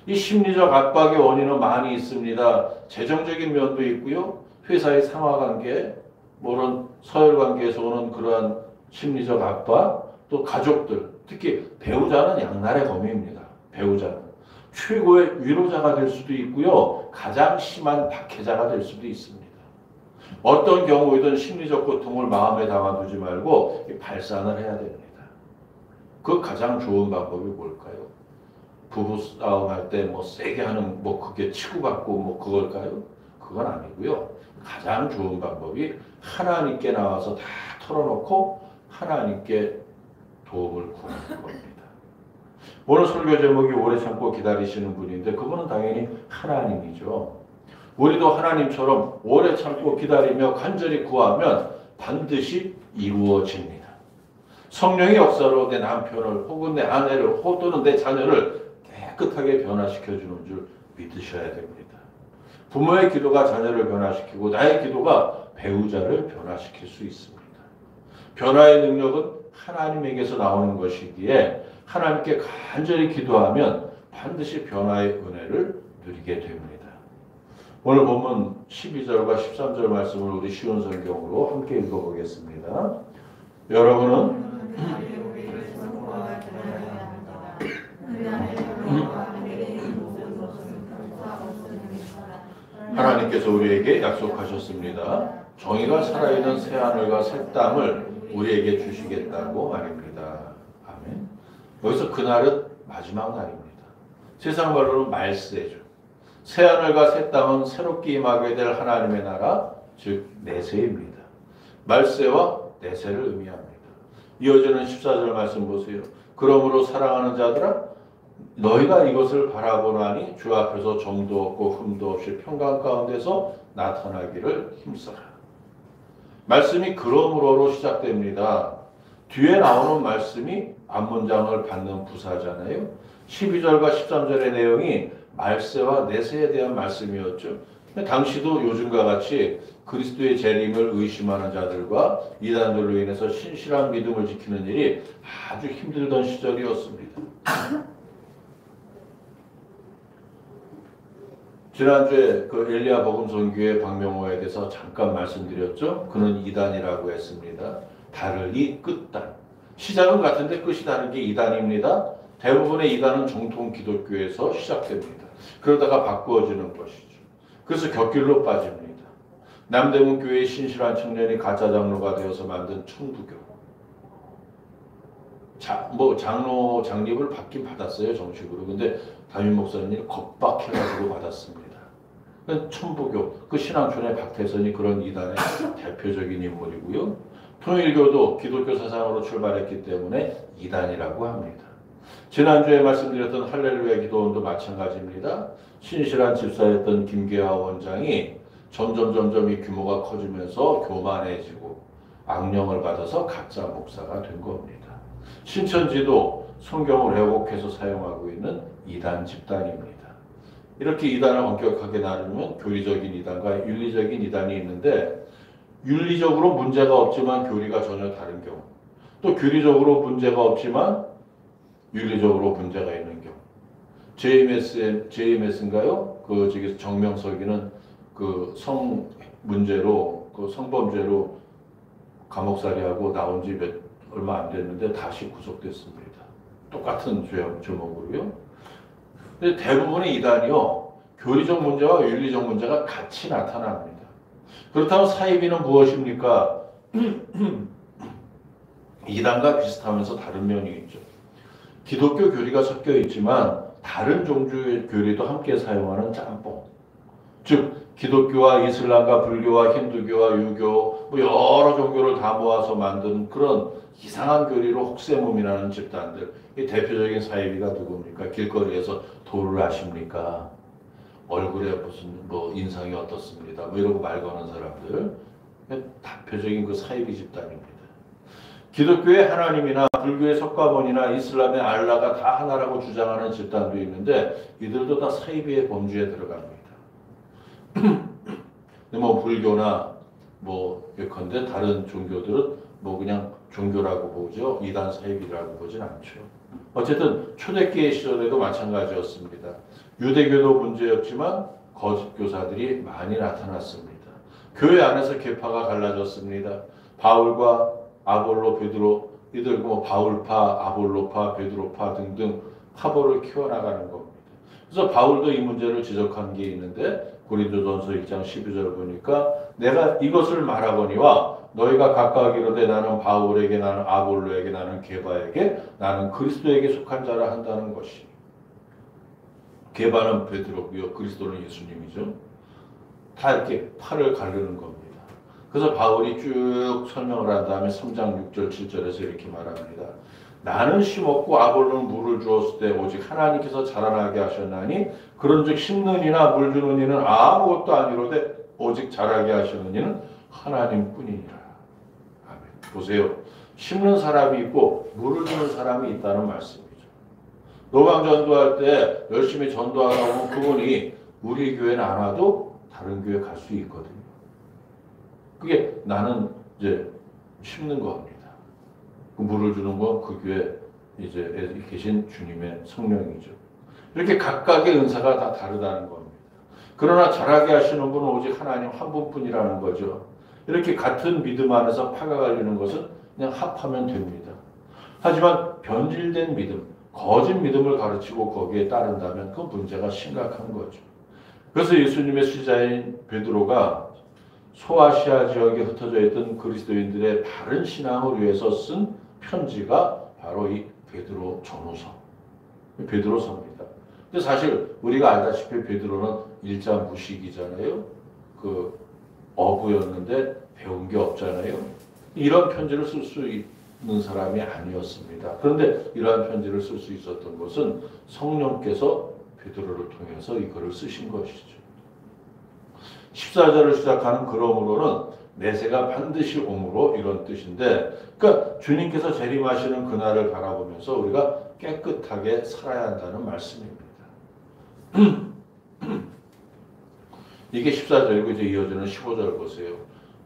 이 심리적 압박의 원인은 많이 있습니다. 재정적인 면도 있고요. 회사의 상하관계, 이런 서열관계에서 오는 그러한 심리적 압박, 또 가족들, 특히 배우자는 양날의 검입니다. 배우자는. 최고의 위로자가 될 수도 있고요. 가장 심한 박해자가 될 수도 있습니다. 어떤 경우이든 심리적 고통을 마음에 담아두지 말고 발산을 해야 됩니다. 그 가장 좋은 방법이 뭘까요? 부부 싸움 할 때 뭐 세게 하는 뭐 그게 치고받고 뭐 그걸까요? 그건 아니고요. 가장 좋은 방법이 하나님께 나와서 다 털어놓고 하나님께 도움을 구하는 겁니다. 오늘 설교 제목이 오래 참고 기다리시는 분인데 그분은 당연히 하나님이죠. 우리도 하나님처럼 오래 참고 기다리며 간절히 구하면 반드시 이루어집니다. 성령의 역사로 내 남편을 혹은 내 아내를 또는 내 자녀를 깨끗하게 변화시켜주는 줄 믿으셔야 됩니다. 부모의 기도가 자녀를 변화시키고 나의 기도가 배우자를 변화시킬 수 있습니다. 변화의 능력은 하나님에게서 나오는 것이기에 하나님께 간절히 기도하면 반드시 변화의 은혜를 누리게 됩니다. 오늘 본문 12절과 13절 말씀을 우리 쉬운 성경으로 함께 읽어보겠습니다. 여러분은 하나님께서 우리에게 약속하셨습니다. 정의가 살아있는 새하늘과 새 땅을 우리에게 주시겠다고 말입니다. 아멘. 여기서 그날은 마지막 날입니다. 세상 말로는 말세죠. 새하늘과 새 땅은 새롭게 임하게 될 하나님의 나라, 즉 내세입니다. 말세와 내세를 의미합니다. 이어지는 14절 말씀 보세요. 그러므로 사랑하는 자들아 너희가 이것을 바라보나니 주 앞에서 정도 없고 흠도 없이 평강 가운데서 나타나기를 힘써라. 말씀이 그러므로로 시작됩니다. 뒤에 나오는 말씀이 앞문장을 받는 부사잖아요. 12절과 13절의 내용이 말세와 내세에 대한 말씀이었죠. 당시도 요즘과 같이 그리스도의 재림을 의심하는 자들과 이단들로 인해서 신실한 믿음을 지키는 일이 아주 힘들던 시절이었습니다. 지난주에 그 엘리야 복음선교회 박명호에 대해서 잠깐 말씀드렸죠. 그는 이단이라고 했습니다. 다르니 끝단. 시작은 같은데 끝이 다른 게 이단입니다. 대부분의 이단은 정통 기독교에서 시작됩니다. 그러다가 바꾸어지는 것이죠. 그래서 곁길로 빠집니다. 남대문 교회의 신실한 청년이 가짜 장로가 되어서 만든 천부교. 장로 장립을 받긴 받았어요, 정식으로. 근데 담임 목사님이 겁박해가지고 받았습니다. 천부교, 그 신앙촌의 박태선이 그런 이단의 대표적인 인물이고요. 통일교도 기독교 사상으로 출발했기 때문에 이단이라고 합니다. 지난주에 말씀드렸던 할렐루야 기도원도 마찬가지입니다. 신실한 집사였던 김계화 원장이 점점 이 규모가 커지면서 교만해지고 악령을 받아서 가짜 목사가 된 겁니다. 신천지도 성경을 왜곡해서 사용하고 있는 이단 집단입니다. 이렇게 이단을 엄격하게 나누면 교리적인 이단과 윤리적인 이단이 있는데 윤리적으로 문제가 없지만 교리가 전혀 다른 경우, 또 교리적으로 문제가 없지만 윤리적으로 문제가 있는 경우. JMS인가요? 그 저기 정명석이는 그 성 문제로 그 성범죄로 감옥살이하고 나온 지 얼마 안 됐는데 다시 구속됐습니다. 똑같은 죄목으로요. 근데 대부분의 이단이요, 교리적 문제와 윤리적 문제가 같이 나타납니다. 그렇다면 사이비는 무엇입니까? 이단과 비슷하면서 다른 면이 있죠. 기독교 교리가 섞여 있지만 다른 종류의 교리도 함께 사용하는 짬뽕. 즉 기독교와 이슬람과 불교와 힌두교와 유교 뭐 여러 종교를 다 모아서 만든 그런 이상한 교리로 혹세무민하는 집단들. 이 대표적인 사이비가 누굽니까? 길거리에서 도를 아십니까? 얼굴에 무슨 뭐 인상이 어떻습니다. 뭐 이러고 말 거는 사람들. 대표적인 그 사이비 집단입니다. 기독교의 하나님이나 불교의 석가모니나 이슬람의 알라가 다 하나라고 주장하는 집단도 있는데 이들도 다 사이비의 범주에 들어갑니다. 뭐 불교나 뭐 예컨대 다른 종교들은 뭐 그냥 종교라고 보죠. 이단 사이비라고 보진 않죠. 어쨌든 초대기의 시절에도 마찬가지였습니다. 유대교도 문제였지만 거짓 교사들이 많이 나타났습니다. 교회 안에서 계파가 갈라졌습니다. 바울과 아볼로, 베드로, 이들 뭐 바울파, 아볼로파, 베드로파 등등 파벌을 키워나가는 겁니다. 그래서 바울도 이 문제를 지적한 게 있는데 고린도전서 1장 12절 보니까 내가 이것을 말하거니와 너희가 각각 이르되 나는 바울에게 나는 아볼로에게 나는 게바에게 나는 그리스도에게 속한 자라 한다는 것이. 게바는 베드로고요. 그리스도는 예수님이죠. 다 이렇게 팔을 가르는 겁니다. 그래서 바울이 쭉 설명을 한 다음에 3장 6절 7절에서 이렇게 말합니다. 나는 심었고 아볼로는 물을 주었을 때 오직 하나님께서 자라나게 하셨나니 그런즉 심는 이나 물 주는 이는 아무것도 아니로되 오직 자라게 하시는 이는 하나님뿐이니라. 아멘. 보세요. 심는 사람이 있고 물을 주는 사람이 있다는 말씀이죠. 노방 전도할 때 열심히 전도하다 보면 그분이 우리 교회는 안 와도 다른 교회 갈 수 있거든요. 그게 나는 이제 심는 겁니다. 그 물을 주는 건 그 교회 이제 계신 주님의 성령이죠. 이렇게 각각의 은사가 다 다르다는 겁니다. 그러나 자라게 하시는 분은 오직 하나님 한 분뿐이라는 거죠. 이렇게 같은 믿음 안에서 파가 갈리는 것은 그냥 합하면 됩니다. 하지만 변질된 믿음, 거짓 믿음을 가르치고 거기에 따른다면 그 문제가 심각한 거죠. 그래서 예수님의 수자인 베드로가 소아시아 지역에 흩어져 있던 그리스도인들의 바른 신앙을 위해서 쓴 편지가 바로 이 베드로 전후서, 베드로서입니다. 근데 사실 우리가 알다시피 베드로는 일자 무식이잖아요. 그 어부였는데 배운 게 없잖아요. 이런 편지를 쓸 수 있는 사람이 아니었습니다. 그런데 이러한 편지를 쓸 수 있었던 것은 성령께서 베드로를 통해서 이거를 쓰신 것이죠. 14절을 시작하는 그러므로는 내세가 반드시 오므로 이런 뜻인데, 그러니까 주님께서 재림하시는 그날을 바라보면서 우리가 깨끗하게 살아야 한다는 말씀입니다. 이게 14절이고 이제 이어지는 15절 보세요.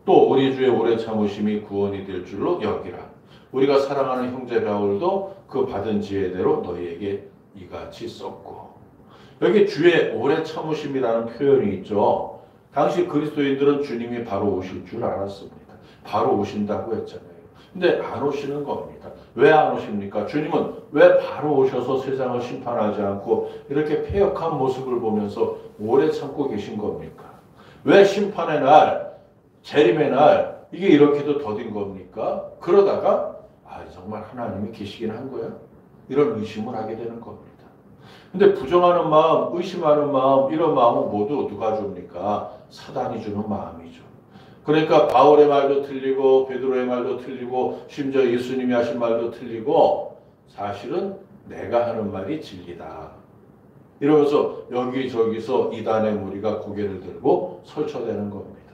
또 우리 주의 오래 참으심이 구원이 될 줄로 여기라. 우리가 사랑하는 형제 바울도 그 받은 지혜대로 너희에게 이같이 썼고. 여기 주의 오래 참으심이라는 표현이 있죠. 당시 그리스도인들은 주님이 바로 오실 줄 알았습니다. 바로 오신다고 했잖아요. 근데 안 오시는 겁니다. 왜 안 오십니까? 주님은 왜 바로 오셔서 세상을 심판하지 않고 이렇게 패역한 모습을 보면서 오래 참고 계신 겁니까? 왜 심판의 날, 재림의 날 이게 이렇게도 더딘 겁니까? 그러다가 정말 하나님이 계시긴 한 거야? 이런 의심을 하게 되는 겁니다. 근데 부정하는 마음, 의심하는 마음, 이런 마음은 모두 누가 줍니까? 사단이 주는 마음이죠. 그러니까 바울의 말도 틀리고 베드로의 말도 틀리고 심지어 예수님이 하신 말도 틀리고 사실은 내가 하는 말이 진리다. 이러면서 여기저기서 이단의 무리가 고개를 들고 설쳐대는 겁니다.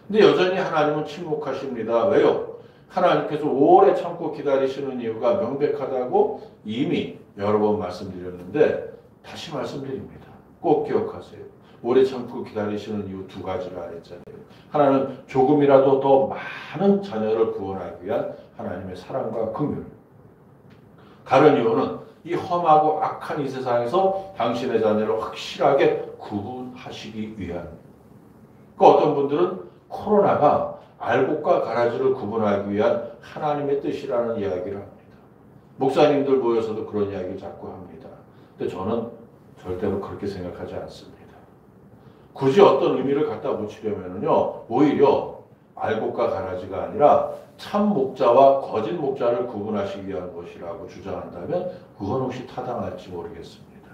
근데 여전히 하나님은 침묵하십니다. 왜요? 하나님께서 오래 참고 기다리시는 이유가 명백하다고 이미 여러 번 말씀드렸는데 다시 말씀드립니다. 꼭 기억하세요. 오래 참고 기다리시는 이유 두 가지라 했잖아요. 하나는 조금이라도 더 많은 자녀를 구원하기 위한 하나님의 사랑과 긍휼. 다른 이유는 이 험하고 악한 이 세상에서 당신의 자녀를 확실하게 구분하시기 위한. 어떤 분들은 코로나가 알곡과 가라지를 구분하기 위한 하나님의 뜻이라는 이야기를 합니다. 목사님들 모여서도 그런 이야기를 자꾸 합니다. 근데 저는 절대로 그렇게 생각하지 않습니다. 굳이 어떤 의미를 갖다 붙이려면요, 오히려 알곡과 가라지가 아니라 참 목자와 거짓 목자를 구분하시기 위한 것이라고 주장한다면 그건 혹시 타당할지 모르겠습니다.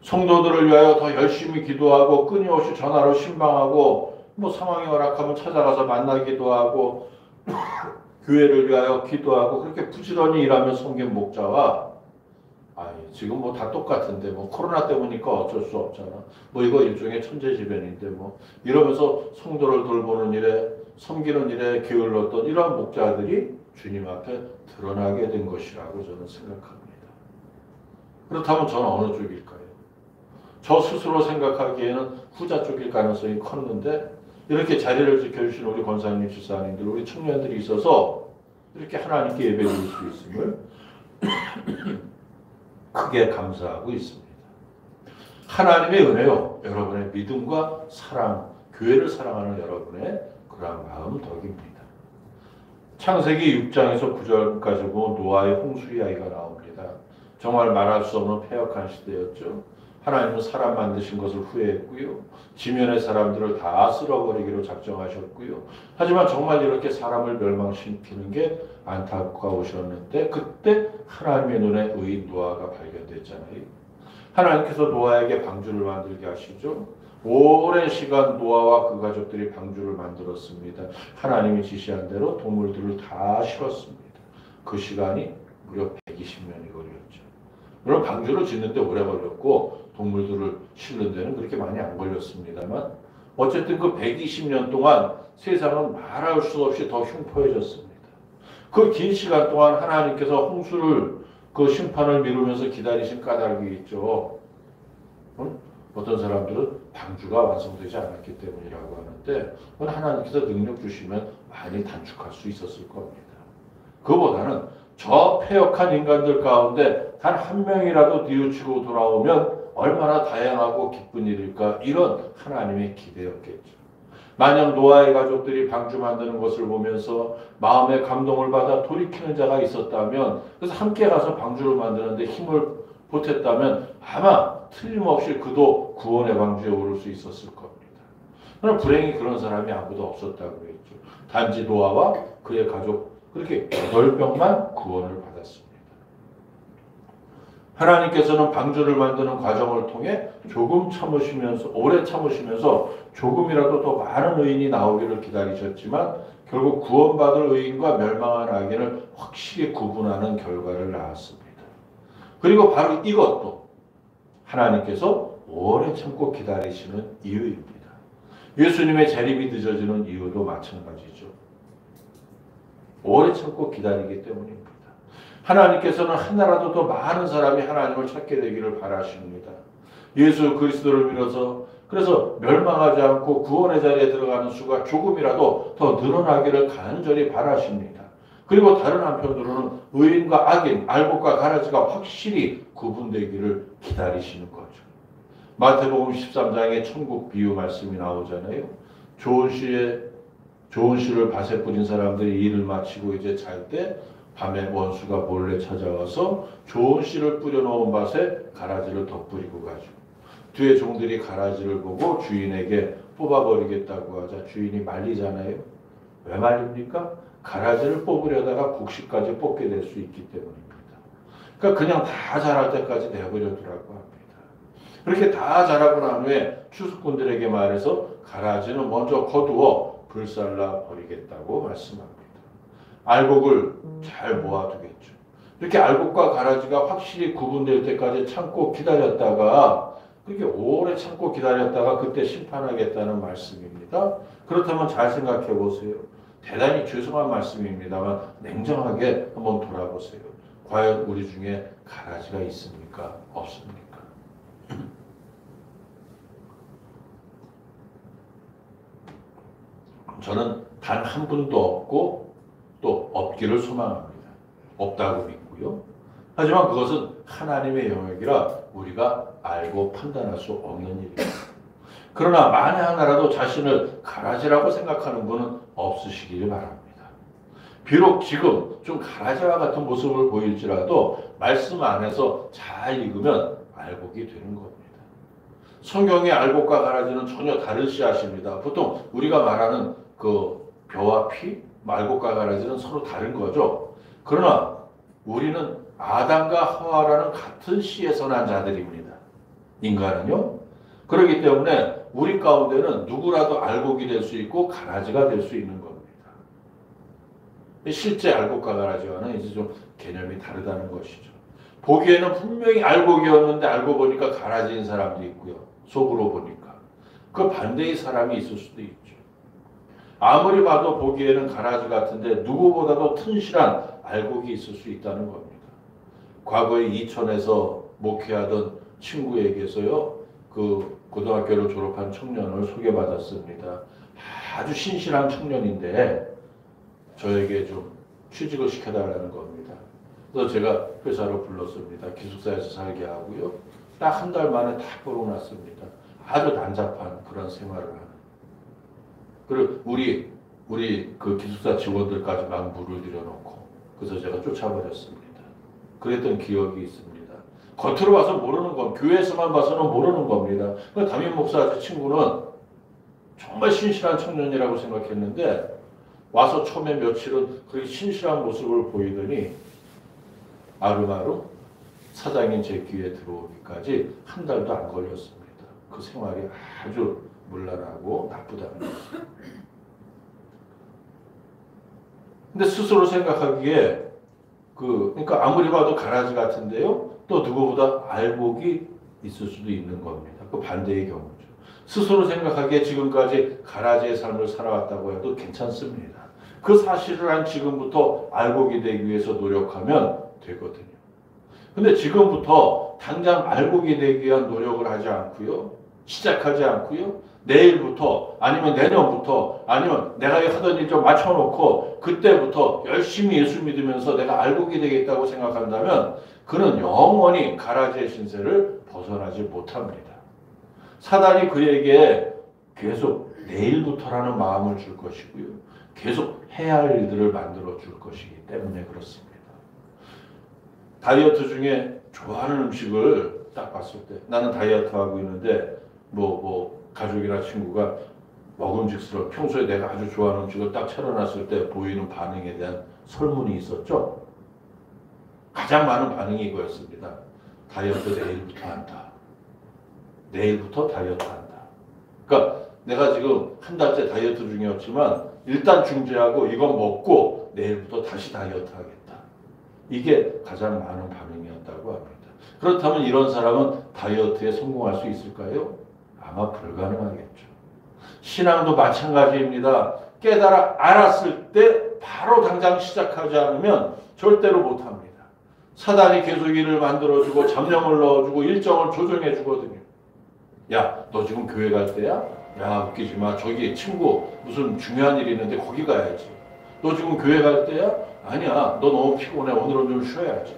성도들을 위하여 더 열심히 기도하고 끊임없이 전화로 신방하고 상황이 허락하면 찾아가서 만나기도 하고 교회를 위하여 기도하고 그렇게 부지런히 일하며 섬긴 목자와 지금 다 똑같은데 코로나 때문이니까 어쩔 수 없잖아. 이거 일종의 천재지변인데 이러면서 성도를 돌보는 일에 섬기는 일에 게을렀던 이러한 목자들이 주님 앞에 드러나게 된 것이라고 저는 생각합니다. 그렇다면 저는 어느 쪽일까요? 저 스스로 생각하기에는 후자 쪽일 가능성이 컸는데 이렇게 자리를 지켜주신 우리 권사님, 집사님들, 우리 청년들이 있어서 이렇게 하나님께 예배드릴 수 있음을 크게 감사하고 있습니다. 하나님의 은혜요, 여러분의 믿음과 사랑, 교회를 사랑하는 여러분의 그러한 마음 덕입니다. 창세기 6장에서 9절까지 보면 노아의 홍수 이야기가 나옵니다. 정말 말할 수 없는 패역한 시대였죠. 하나님은 사람 만드신 것을 후회했고요. 지면의 사람들을 다 쓸어버리기로 작정하셨고요. 하지만 정말 이렇게 사람을 멸망시키는 게 안타까우셨는데 그때 하나님의 눈에 의인 노아가 발견됐잖아요. 하나님께서 노아에게 방주를 만들게 하시죠. 오랜 시간 노아와 그 가족들이 방주를 만들었습니다. 하나님이 지시한 대로 동물들을 다 실었습니다. 그 시간이 무려 120년이 걸렸죠. 물론 방주를 짓는데 오래 걸렸고 동물들을 실는 데는 그렇게 많이 안 걸렸습니다만 어쨌든 그 120년 동안 세상은 말할 수 없이 더 흉포해졌습니다. 그 긴 시간 동안 하나님께서 홍수를 그 심판을 미루면서 기다리신 까닭이 있죠. 어떤 사람들은 방주가 완성되지 않았기 때문이라고 하는데 하나님께서 능력 주시면 많이 단축할 수 있었을 겁니다. 그보다는 저 패역한 인간들 가운데 단 한 명이라도 뉘우치고 돌아오면 얼마나 다양하고 기쁜 일일까, 이런 하나님의 기대였겠죠. 만약 노아의 가족들이 방주 만드는 것을 보면서 마음의 감동을 받아 돌이키는 자가 있었다면, 그래서 함께 가서 방주를 만드는데 힘을 보탰다면 아마 틀림없이 그도 구원의 방주에 오를 수 있었을 겁니다. 그러나 불행히 그런 사람이 아무도 없었다고 했죠. 단지 노아와 그의 가족 그렇게 8명만 구원을 받았습니다. 하나님께서는 방주를 만드는 과정을 통해 조금 참으시면서, 오래 참으시면서 조금이라도 더 많은 의인이 나오기를 기다리셨지만 결국 구원받을 의인과 멸망한 악인을 확실히 구분하는 결과를 낳았습니다. 그리고 바로 이것도 하나님께서 오래 참고 기다리시는 이유입니다. 예수님의 재림이 늦어지는 이유도 마찬가지죠. 오래 참고 기다리기 때문입니다. 하나님께서는 하나라도 더 많은 사람이 하나님을 찾게 되기를 바라십니다. 예수 그리스도를 빌어서 그래서 멸망하지 않고 구원의 자리에 들어가는 수가 조금이라도 더 늘어나기를 간절히 바라십니다. 그리고 다른 한편으로는 의인과 악인, 알곡과 가라지가 확실히 구분되기를 기다리시는 거죠. 마태복음 13장에 천국 비유 말씀이 나오잖아요. 좋은 씨를 밭에 뿌린 사람들이 일을 마치고 이제 잘 때 밤에 원수가 몰래 찾아와서 좋은 씨를 뿌려놓은 밭에 가라지를 덧뿌리고 가죠. 뒤에 종들이 가라지를 보고 주인에게 뽑아버리겠다고 하자 주인이 말리잖아요. 왜 말립니까? 가라지를 뽑으려다가 곡식까지 뽑게 될 수 있기 때문입니다. 그러니까 그냥 다 자랄 때까지 내버려두라고 합니다. 그렇게 다 자라고 난 후에 추수꾼들에게 말해서 가라지는 먼저 거두어 불살라 버리겠다고 말씀합니다. 알곡을 잘 모아두겠죠. 이렇게 알곡과 가라지가 확실히 구분될 때까지 참고 기다렸다가, 그렇게 오래 참고 기다렸다가 그때 심판하겠다는 말씀입니다. 그렇다면 잘 생각해 보세요. 대단히 죄송한 말씀입니다만 냉정하게 한번 돌아보세요. 과연 우리 중에 가라지가 있습니까? 없습니까? 저는 단 한 분도 없고 또 없기를 소망합니다. 없다고 믿고요. 하지만 그것은 하나님의 영역이라 우리가 알고 판단할 수 없는 일입니다. 그러나 만에 하나라도 자신을 가라지라고 생각하는 분은 없으시길 바랍니다. 비록 지금 좀 가라지와 같은 모습을 보일지라도 말씀 안에서 잘 익으면 알곡이 되는 겁니다. 성경의 알곡과 가라지는 전혀 다른 씨앗입니다. 보통 우리가 말하는 그 벼와 피, 알곡과 가라지는 서로 다른 거죠. 그러나 우리는 아담과 하와라는 같은 씨에서 난 자들입니다. 인간은요. 그렇기 때문에 우리 가운데는 누구라도 알곡이 될 수 있고 가라지가 될 수 있는 겁니다. 실제 알곡과 가라지와는 이제 좀 개념이 다르다는 것이죠. 보기에는 분명히 알곡이었는데 알고 보니까 가라지인 사람도 있고요. 속으로 보니까. 그 반대의 사람이 있을 수도 있죠. 아무리 봐도 보기에는 가라지 같은데 누구보다도 튼실한 알곡이 있을 수 있다는 겁니다. 과거에 이천에서 목회하던 친구에게서요, 그 고등학교를 졸업한 청년을 소개받았습니다. 아주 신실한 청년인데 저에게 좀 취직을 시켜달라는 겁니다. 그래서 제가 회사로 불렀습니다. 기숙사에서 살게 하고요. 딱 한 달 만에 다 벌어놨습니다. 아주 난잡한 그런 생활을 하는. 그리고 우리 그 기숙사 직원들까지 막 물을 들여놓고 그래서 제가 쫓아버렸습니다. 그랬던 기억이 있습니다. 겉으로 봐서 모르는 건 교회에서만 봐서는 모르는 겁니다. 그 담임 목사 제 친구는 정말 신실한 청년이라고 생각했는데 와서 처음에 며칠은 그렇게 신실한 모습을 보이더니 아름아름 사장인 제 귀에 들어오기까지 한 달도 안 걸렸습니다. 그 생활이 아주 문란하고 나쁘다는 거죠. 근데 스스로 생각하기에 그러니까 아무리 봐도 가라지 같은데요. 또 누구보다 알복이 있을 수도 있는 겁니다. 그 반대의 경우죠. 스스로 생각하기에 지금까지 가라지의 삶을 살아왔다고 해도 괜찮습니다. 그 사실을 한 지금부터 알복이 되기 위해서 노력하면 되거든요. 근데 지금부터 당장 알복이 되기 위한 노력을 하지 않고요. 시작하지 않고요. 내일부터 아니면 내년부터 아니면 내가 하던 일 좀 맞춰놓고 그때부터 열심히 예수 믿으면서 내가 알복이 되겠다고 생각한다면 그는 영원히 가라지의 신세를 벗어나지 못합니다. 사단이 그에게 계속 내일부터라는 마음을 줄 것이고요. 계속 해야 할 일들을 만들어 줄 것이기 때문에 그렇습니다. 다이어트 중에 좋아하는 음식을 딱 봤을 때 나는 다이어트 하고 있는데 가족이나 친구가 먹음직스러워 평소에 내가 아주 좋아하는 음식을 딱 차려놨을 때 보이는 반응에 대한 설문이 있었죠. 가장 많은 반응이 이거였습니다. 다이어트 내일부터 한다. 내일부터 다이어트 한다. 그러니까 내가 지금 한 달째 다이어트 중이었지만 일단 중지하고 이건 먹고 내일부터 다시 다이어트 하겠다. 이게 가장 많은 반응이었다고 합니다. 그렇다면 이런 사람은 다이어트에 성공할 수 있을까요? 아마 불가능하겠죠. 신앙도 마찬가지입니다. 깨달아 알았을 때 바로 당장 시작하지 않으면 절대로 못합니다. 사단이 계속 일을 만들어주고 잡념을 넣어주고 일정을 조정해주거든요. 야, 너 지금 교회 갈 때야? 야, 웃기지 마. 저기 친구 무슨 중요한 일이 있는데 거기 가야지. 너 지금 교회 갈 때야? 아니야. 너 너무 피곤해. 오늘은 좀 쉬어야지.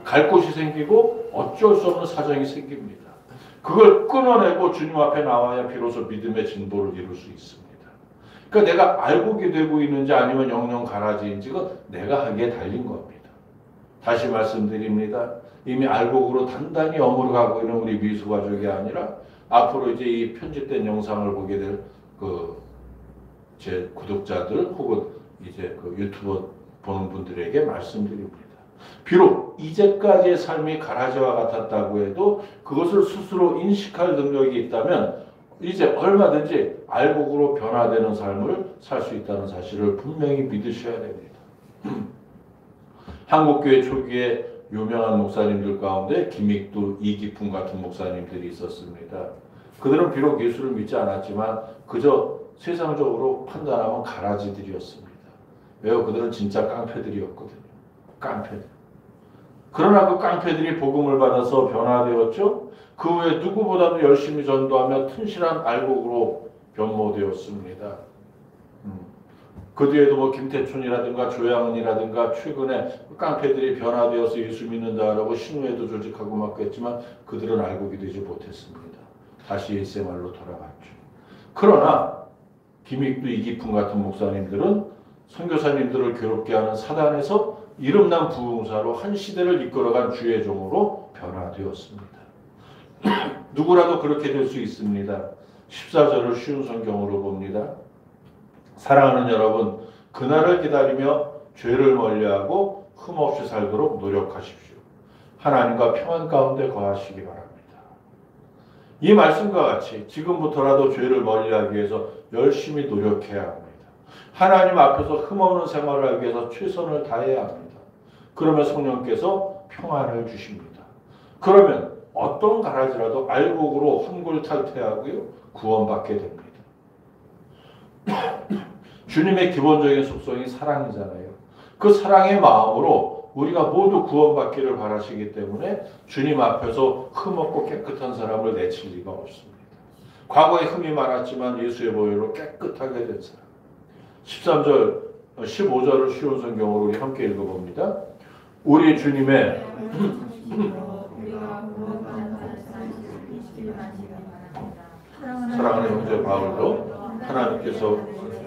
갈 곳이 생기고 어쩔 수 없는 사정이 생깁니다. 그걸 끊어내고 주님 앞에 나와야 비로소 믿음의 진보를 이룰 수 있습니다. 그러니까 내가 알고게 되고 있는지 아니면 영영 가라지인지 그 내가 하기에 달린 겁니다. 다시 말씀드립니다. 이미 알곡으로 단단히 어물어가고 있는 우리 미수 가족이 아니라 앞으로 이제 이 편집된 영상을 보게 될 제 구독자들 혹은 이제 유튜브 보는 분들에게 말씀드립니다. 비록 이제까지의 삶이 가라지와 같았다고 해도 그것을 스스로 인식할 능력이 있다면 이제 얼마든지 알곡으로 변화되는 삶을 살 수 있다는 사실을 분명히 믿으셔야 됩니다. 한국교회 초기에 유명한 목사님들 가운데 김익두, 이기풍 같은 목사님들이 있었습니다. 그들은 비록 예수를 믿지 않았지만 그저 세상적으로 판단하면 가라지들이었습니다. 왜요? 그들은 진짜 깡패들이었거든요. 깡패들. 그러나 그 깡패들이 복음을 받아서 변화되었죠. 그 후에 누구보다도 열심히 전도하며 튼실한 알곡으로 변모되었습니다. 그 뒤에도 김태춘이라든가 조양은이라든가 최근에 깡패들이 변화되어서 예수 믿는다라고 신우회도 조직하고 막 그랬지만 그들은 알곡이 되지 못했습니다. 다시 일생활로 돌아갔죠. 그러나 김익두, 이기풍 같은 목사님들은 선교사님들을 괴롭게 하는 사단에서 이름난 부흥사로 한 시대를 이끌어간 주의 종으로 변화되었습니다. 누구라도 그렇게 될 수 있습니다. 14절을 쉬운 성경으로 봅니다. 사랑하는 여러분, 그날을 기다리며 죄를 멀리하고 흠없이 살도록 노력하십시오. 하나님과 평안 가운데 거하시기 바랍니다. 이 말씀과 같이 지금부터라도 죄를 멀리하기 위해서 열심히 노력해야 합니다. 하나님 앞에서 흠없는 생활을 하기 위해서 최선을 다해야 합니다. 그러면 성령께서 평안을 주십니다. 그러면 어떤 가라지라도 알곡으로 환골탈퇴하고요 구원받게 됩니다. 주님의 기본적인 속성이 사랑이잖아요. 그 사랑의 마음으로 우리가 모두 구원받기를 바라시기 때문에 주님 앞에서 흠없고 깨끗한 사람을 내칠 리가 없습니다. 과거에 흠이 많았지만 예수의 보혈로 깨끗하게 된 사람. 13절, 15절을 쉬운 성경으로 우리 함께 읽어봅니다. 우리 주님의 사랑하는 형제 바울도 하나님께서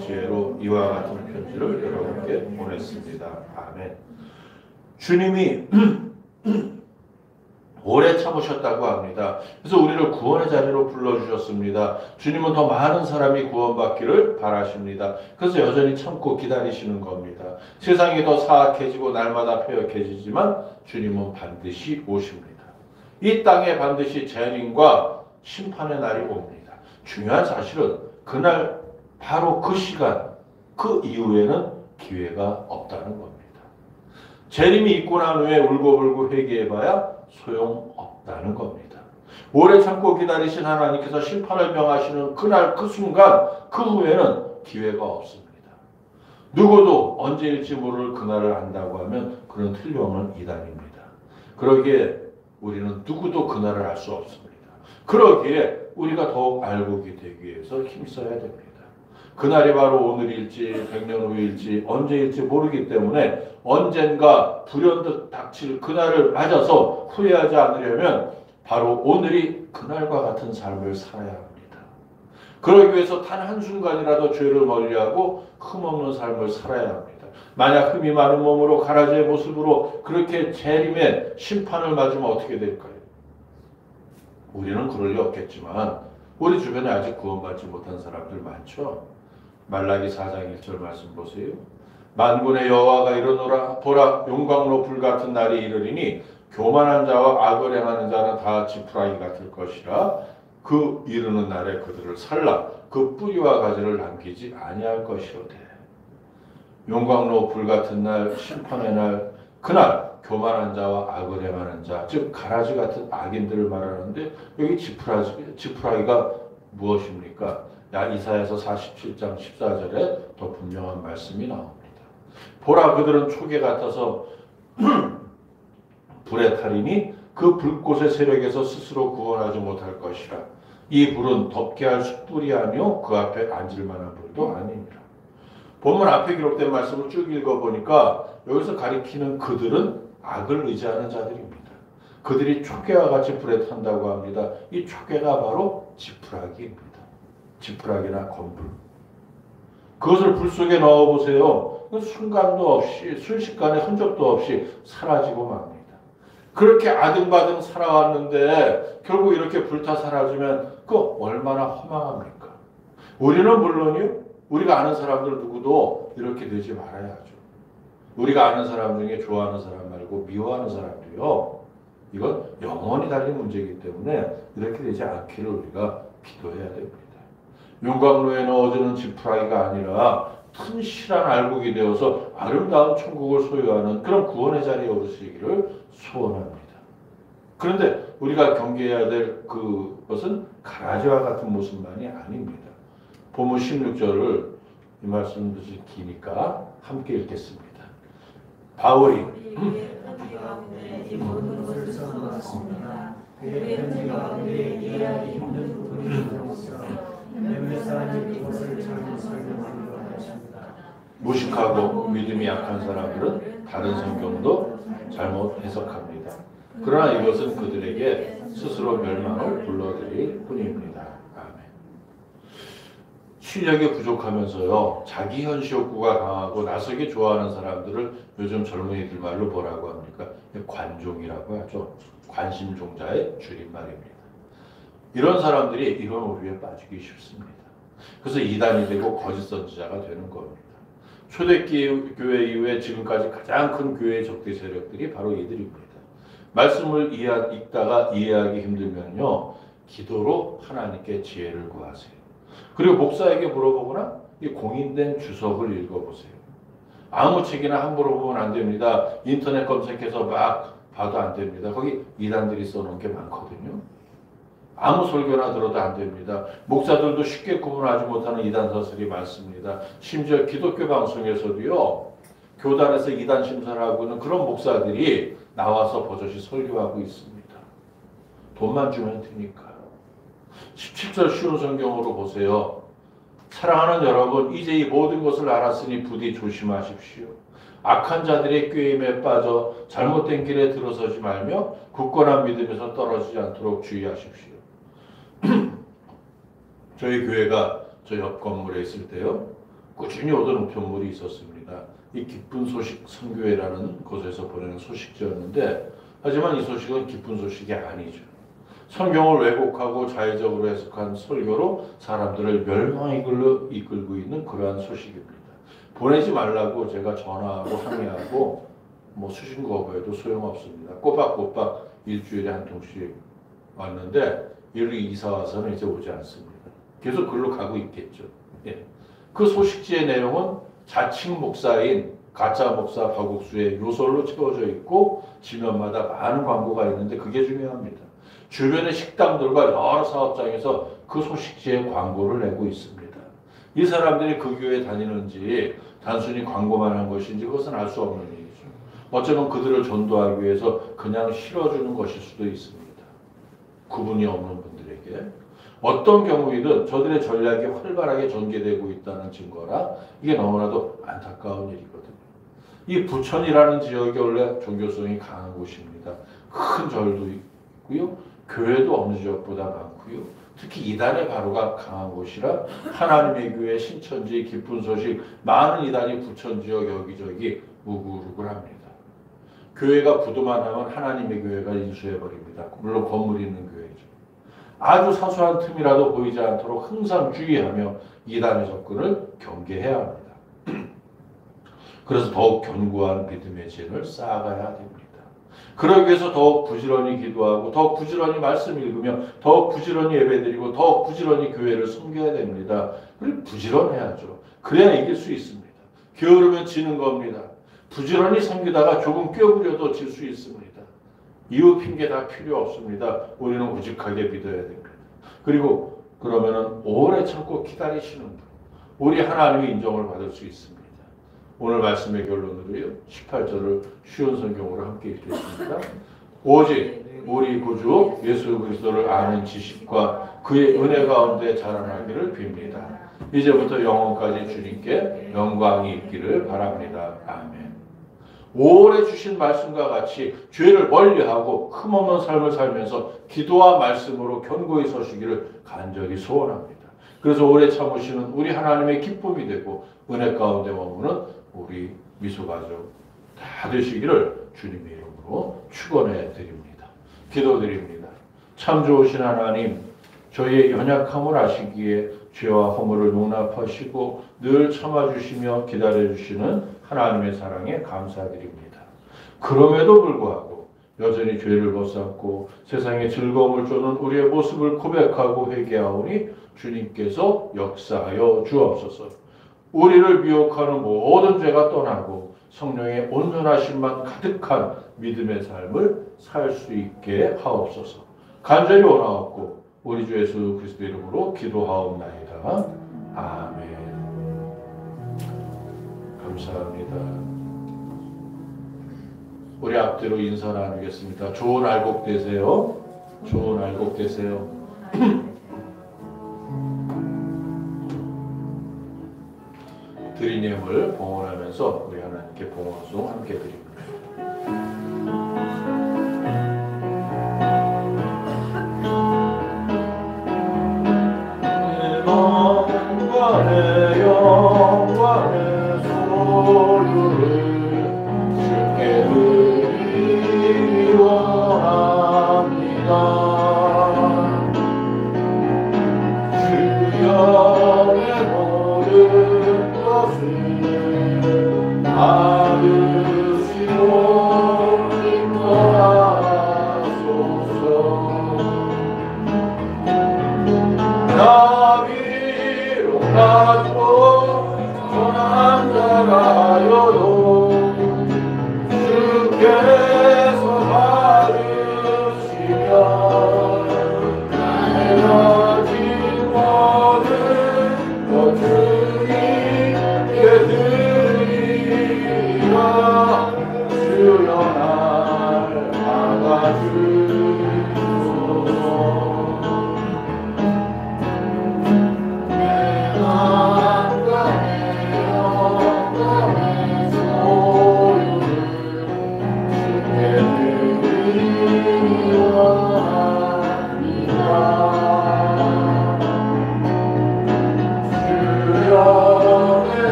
지혜로 이와 같은 편지를 여러분께 보냈습니다. 아멘. 주님이 오래 참으셨다고 합니다. 그래서 우리를 구원의 자리로 불러주셨습니다. 주님은 더 많은 사람이 구원받기를 바라십니다. 그래서 여전히 참고 기다리시는 겁니다. 세상이 더 사악해지고 날마다 폐역해지지만 주님은 반드시 오십니다. 이 땅에 반드시 재림과 심판의 날이 옵니다. 중요한 사실은 그날 바로 그 시간, 그 이후에는 기회가 없다는 겁니다. 재림이 있고 난 후에 울고불고 회개해봐야 소용없다는 겁니다. 오래 참고 기다리신 하나님께서 심판을 명하시는 그날 그 순간 그 후에는 기회가 없습니다. 누구도 언제일지 모를 그날을 안다고 하면 그는 틀림없는 이단입니다. 그러기에 우리는 누구도 그날을 알 수 없습니다. 그러기에 우리가 더욱 알고 되기 위해서 힘써야 됩니다. 그날이 바로 오늘일지 100년 후일지 언제일지 모르기 때문에 언젠가 불현듯 닥칠 그날을 맞아서 후회하지 않으려면 바로 오늘이 그날과 같은 삶을 살아야 합니다. 그러기 위해서 단 한순간이라도 죄를 멀리하고 흠없는 삶을 살아야 합니다. 만약 흠이 많은 몸으로 가라지의 모습으로 그렇게 재림의 심판을 맞으면 어떻게 될까요? 우리는 그럴 리 없겠지만 우리 주변에 아직 구원받지 못한 사람들 많죠. 말라기 4장 1절 말씀 보세요. 만군의 여호와가 이르노라 보라 용광로 불같은 날이 이르리니 교만한 자와 악을 행하는 자는 다 지푸라기 같을 것이라 그 이르는 날에 그들을 살라 그 뿌리와 가지를 남기지 아니할 것이로되. 용광로 불같은 날 심판의 날 그날 교만한 자와 악을 행하는 자 즉 가라지 같은 악인들을 말하는데 여기 지푸라기가 무엇입니까? 이사야서 47장 14절에 더 분명한 말씀이 나옵니다. 보라 그들은 초계 같아서 불에 타리니 그 불꽃의 세력에서 스스로 구원하지 못할 것이라. 이 불은 덮게 할 숯불이 아니요 그 앞에 앉을 만한 불도 아니니라. 본문 앞에 기록된 말씀을 쭉 읽어보니까 여기서 가리키는 그들은 악을 의지하는 자들입니다. 그들이 초계와 같이 불에 탄다고 합니다. 이 초계가 바로 지푸라기입니다. 지푸라기나 건불. 그것을 불 속에 넣어보세요. 순간도 없이 순식간에 흔적도 없이 사라지고 맙니다. 그렇게 아등바등 살아왔는데 결국 이렇게 불타 사라지면 그 얼마나 허망합니까? 우리는 물론이요. 우리가 아는 사람들 누구도 이렇게 되지 말아야죠. 우리가 아는 사람 중에 좋아하는 사람 말고 미워하는 사람도요. 이건 영원히 달린 문제이기 때문에 이렇게 되지 않기를 우리가 기도해야 됩니다. 용광로에 넣어주는 지푸라기가 아니라 튼실한 알곡이 되어서 아름다운 천국을 소유하는 그런 구원의 자리에 오르시기를 소원합니다. 그런데 우리가 경계해야 될 그것은 가라지와 같은 모습만이 아닙니다. 본문 16절을 이 말씀도 기니까 함께 읽겠습니다. 바울이 이 모든 것을 써놓았습니다. 그의 편지 가운데 이해하기 힘든 부분이 있어 몇몇 사람이 이것을 잘못 설명하는 것 같습니다. 무식하고 믿음이 약한 사람들은 다른 성경도 잘못 해석합니다. 그러나 이것은 그들에게 스스로 멸망을 불러들일 뿐입니다. 아멘. 실력이 부족하면서요 자기 현시 욕구가 강하고 나서기 좋아하는 사람들을 요즘 젊은이들 말로 뭐라고 합니까? 관종이라고 하죠. 관심종자의 줄임말입니다. 이런 사람들이 이런 오류에 빠지기 쉽습니다. 그래서 이단이 되고 거짓 선지자가 되는 겁니다. 초대교회 이후에 지금까지 가장 큰 교회의 적대 세력들이 바로 이들입니다. 말씀을 읽다가 이해하기 힘들면요 기도로 하나님께 지혜를 구하세요. 그리고 목사에게 물어보거나 이 공인된 주석을 읽어보세요. 아무 책이나 함부로 보면 안 됩니다. 인터넷 검색해서 막 봐도 안 됩니다. 거기 이단들이 써놓은 게 많거든요. 아무 설교나 들어도 안 됩니다. 목사들도 쉽게 구분하지 못하는 이단 사설이 많습니다. 심지어 기독교 방송에서도요. 교단에서 이단 심사를 하고 있는 그런 목사들이 나와서 버젓이 설교하고 있습니다. 돈만 주면 되니까요. 17절 쉬운 성경으로 보세요. 사랑하는 여러분, 이제 이 모든 것을 알았으니 부디 조심하십시오. 악한 자들의 꾀임에 빠져 잘못된 길에 들어서지 말며 굳건한 믿음에서 떨어지지 않도록 주의하십시오. 저희 교회가 저 옆 건물에 있을 때요. 꾸준히 오던 우편물이 있었습니다. 이 기쁜 소식 선교회라는 곳에서 보내는 소식지였는데 하지만 이 소식은 기쁜 소식이 아니죠. 성경을 왜곡하고 자의적으로 해석한 설교로 사람들을 멸망에 이끌고 있는 그러한 소식입니다. 보내지 말라고 제가 전화하고 항의하고 뭐 수신 거부해도 소용없습니다. 꼬박꼬박 일주일에 한 통씩 왔는데 여기 이사 와서는 이제 오지 않습니다. 계속 글로 가고 있겠죠. 예. 그 소식지의 내용은 자칭 목사인 가짜 목사 박옥수의 요설로 채워져 있고 지면마다 많은 광고가 있는데 그게 중요합니다. 주변의 식당들과 여러 사업장에서 그 소식지에 광고를 내고 있습니다. 이 사람들이 그 교회에 다니는지 단순히 광고만 한 것인지 그것은 알 수 없는 일이죠. 어쩌면 그들을 전도하기 위해서 그냥 실어주는 것일 수도 있습니다. 구분이 없는 분들에게. 어떤 경우이든 저들의 전략이 활발하게 전개되고 있다는 증거라 이게 너무나도 안타까운 일이거든요. 이 부천이라는 지역이 원래 종교성이 강한 곳입니다. 큰 절도 있고요. 교회도 어느 지역보다 많고요. 특히 이단의 가루가 강한 곳이라 하나님의 교회 신천지 기쁜 소식 많은 이단이 부천 지역 여기저기 우글우글합니다. 교회가 부도만 하면 하나님의 교회가 인수해버립니다. 물론 건물이 있는 교회죠. 아주 사소한 틈이라도 보이지 않도록 항상 주의하며 이단의 접근을 경계해야 합니다. 그래서 더욱 견고한 믿음의 지혜를 쌓아가야 됩니다. 그러기 위해서 더욱 부지런히 기도하고 더욱 부지런히 말씀 읽으며 더욱 부지런히 예배드리고 더욱 부지런히 교회를 섬겨야 됩니다. 그리고 부지런해야죠. 그래야 이길 수 있습니다. 게으르면 지는 겁니다. 부지런히 섬기다가 조금 껴부려도 질 수 있습니다. 이유 핑계 다 필요 없습니다. 우리는 우직하게 믿어야 됩니다. 그리고 그러면은 오래 참고 기다리시는 분, 우리 하나님의 인정을 받을 수 있습니다. 오늘 말씀의 결론으로요. 18절을 쉬운 성경으로 함께 읽겠습니다. 오직 우리 구주 예수 그리스도를 아는 지식과 그의 은혜 가운데 자라나기를 빕니다. 이제부터 영원까지 주님께 영광이 있기를 바랍니다. 아멘. 오래 주신 말씀과 같이 죄를 멀리하고 흠없는 삶을 살면서 기도와 말씀으로 견고히 서시기를 간절히 소원합니다. 그래서 오래 참으시는 우리 하나님의 기쁨이 되고 은혜 가운데 머무는 우리 미소가족 다 되시기를 주님의 이름으로 축원해 드립니다. 기도드립니다. 참 좋으신 하나님, 저희의 연약함을 아시기에 죄와 허물을 용납하시고 늘 참아주시며 기다려주시는 하나님의 사랑에 감사드립니다. 그럼에도 불구하고 여전히 죄를 벗삼고 세상의 즐거움을 쫓는 우리의 모습을 고백하고 회개하오니 주님께서 역사하여 주옵소서. 우리를 미혹하는 모든 죄가 떠나고 성령의 온전하심만 가득한 믿음의 삶을 살 수 있게 하옵소서. 간절히 원하옵고 우리 주 예수 그리스도 이름으로 기도하옵나이다. 아멘. 감사합니다. 우리 앞뒤로 인사 나누겠습니다. 좋은 알곡 되세요. 좋은 알곡 되세요. 드린 예물 봉헌하면서 우리 하나님께 봉헌송 함께 드립니다. 내 마음과 내 영과 내 소유를 주께 드리기 원합니다. 주여 내 모든 것을 받으시고 인도하소서. 나비로 가지고 전한 자라여도 주께서 받으시면 나의 가진 모든 것을 주께 드리리라. 주여 날 받아주소서. 내 마음과 내 영과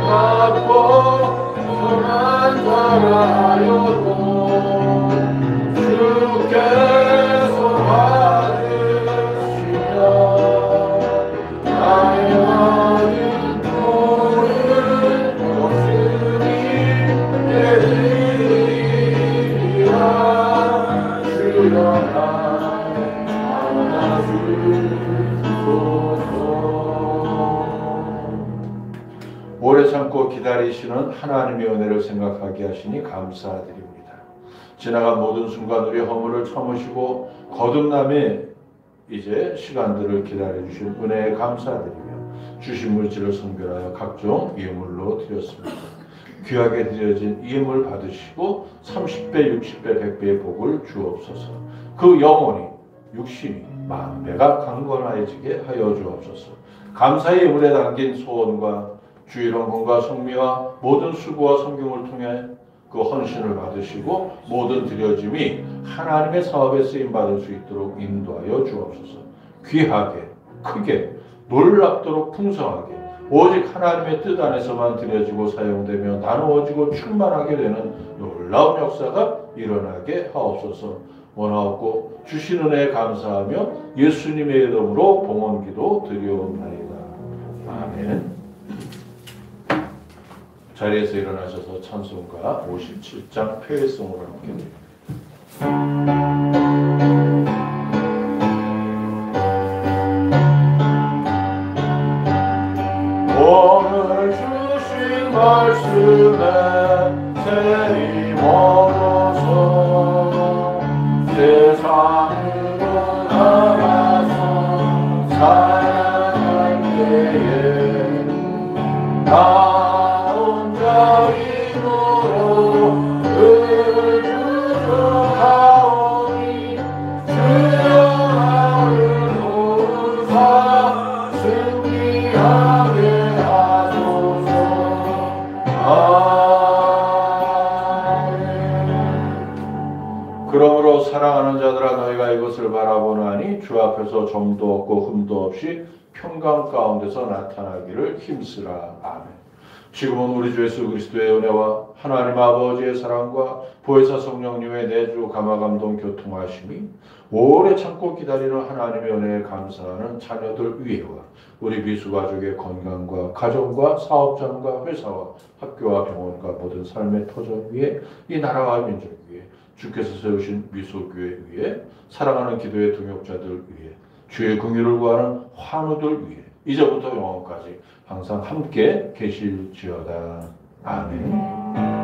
낮고 험한 자라여도 주께서 받으시며 나의 많은 돈을 없으니 내리리라 주여 오래 참고 기다리시는 하나님의 은혜를 생각하게 하시니 감사드립니다. 지나간 모든 순간 우리의 허물을 참으시고 거듭남의 이제 시간들을 기다려주신 은혜에 감사드리며 주신 물질을 선별하여 각종 예물로 드렸습니다. 귀하게 드려진 예물 받으시고 30배, 60배, 100배의 복을 주옵소서. 그 영혼이 육신이 만배가 강건해지게 하여 주옵소서. 감사의 예물에 담긴 소원과 주일원 공과 성미와 모든 수고와 성경을 통해 그 헌신을 받으시고 모든 드려짐이 하나님의 사업에 쓰임받을 수 있도록 인도하여 주옵소서. 귀하게 크게 놀랍도록 풍성하게 오직 하나님의 뜻 안에서만 드려지고 사용되며 나누어지고 충만하게 되는 놀라운 역사가 일어나게 하옵소서. 원하옵고 주신 은혜에 감사하며 예수님의 이름으로 봉헌기도 드리옵나이다. 아멘. 자리에서 일어나셔서 찬송가 57장 폐회송으로 함께 드립니다. 오늘 주신 말씀에 새 힘으로서 세상으로 나가서 살아갈 때에 나 혼자 힘으로 의주하오니 주여 나를 도우사 승리하게 하소서. 그러므로 사랑하는 자들아 너희가 이것을 바라보나니 주 앞에서 점도 없고 흠도 없이 평강 가운데서 나타나기를 힘쓰라. 아멘. 지금은 우리 주 예수 그리스도의 은혜와 하나님 아버지의 사랑과 보혜사 성령님의 내주 감화감동 교통하심이 오래 참고 기다리는 하나님의 은혜에 감사하는 자녀들 위에와 우리 미수가족의 건강과 가정과 사업장과 회사와 학교와 병원과 모든 삶의 터전 위에 이 나라와 민족 위에 주께서 세우신 미소교회 위에 사랑하는 기도의 동역자들 위에 주의 긍휼을 구하는 환우들 위에 이제부터 영원까지 항상 함께 계실지어다. 아멘.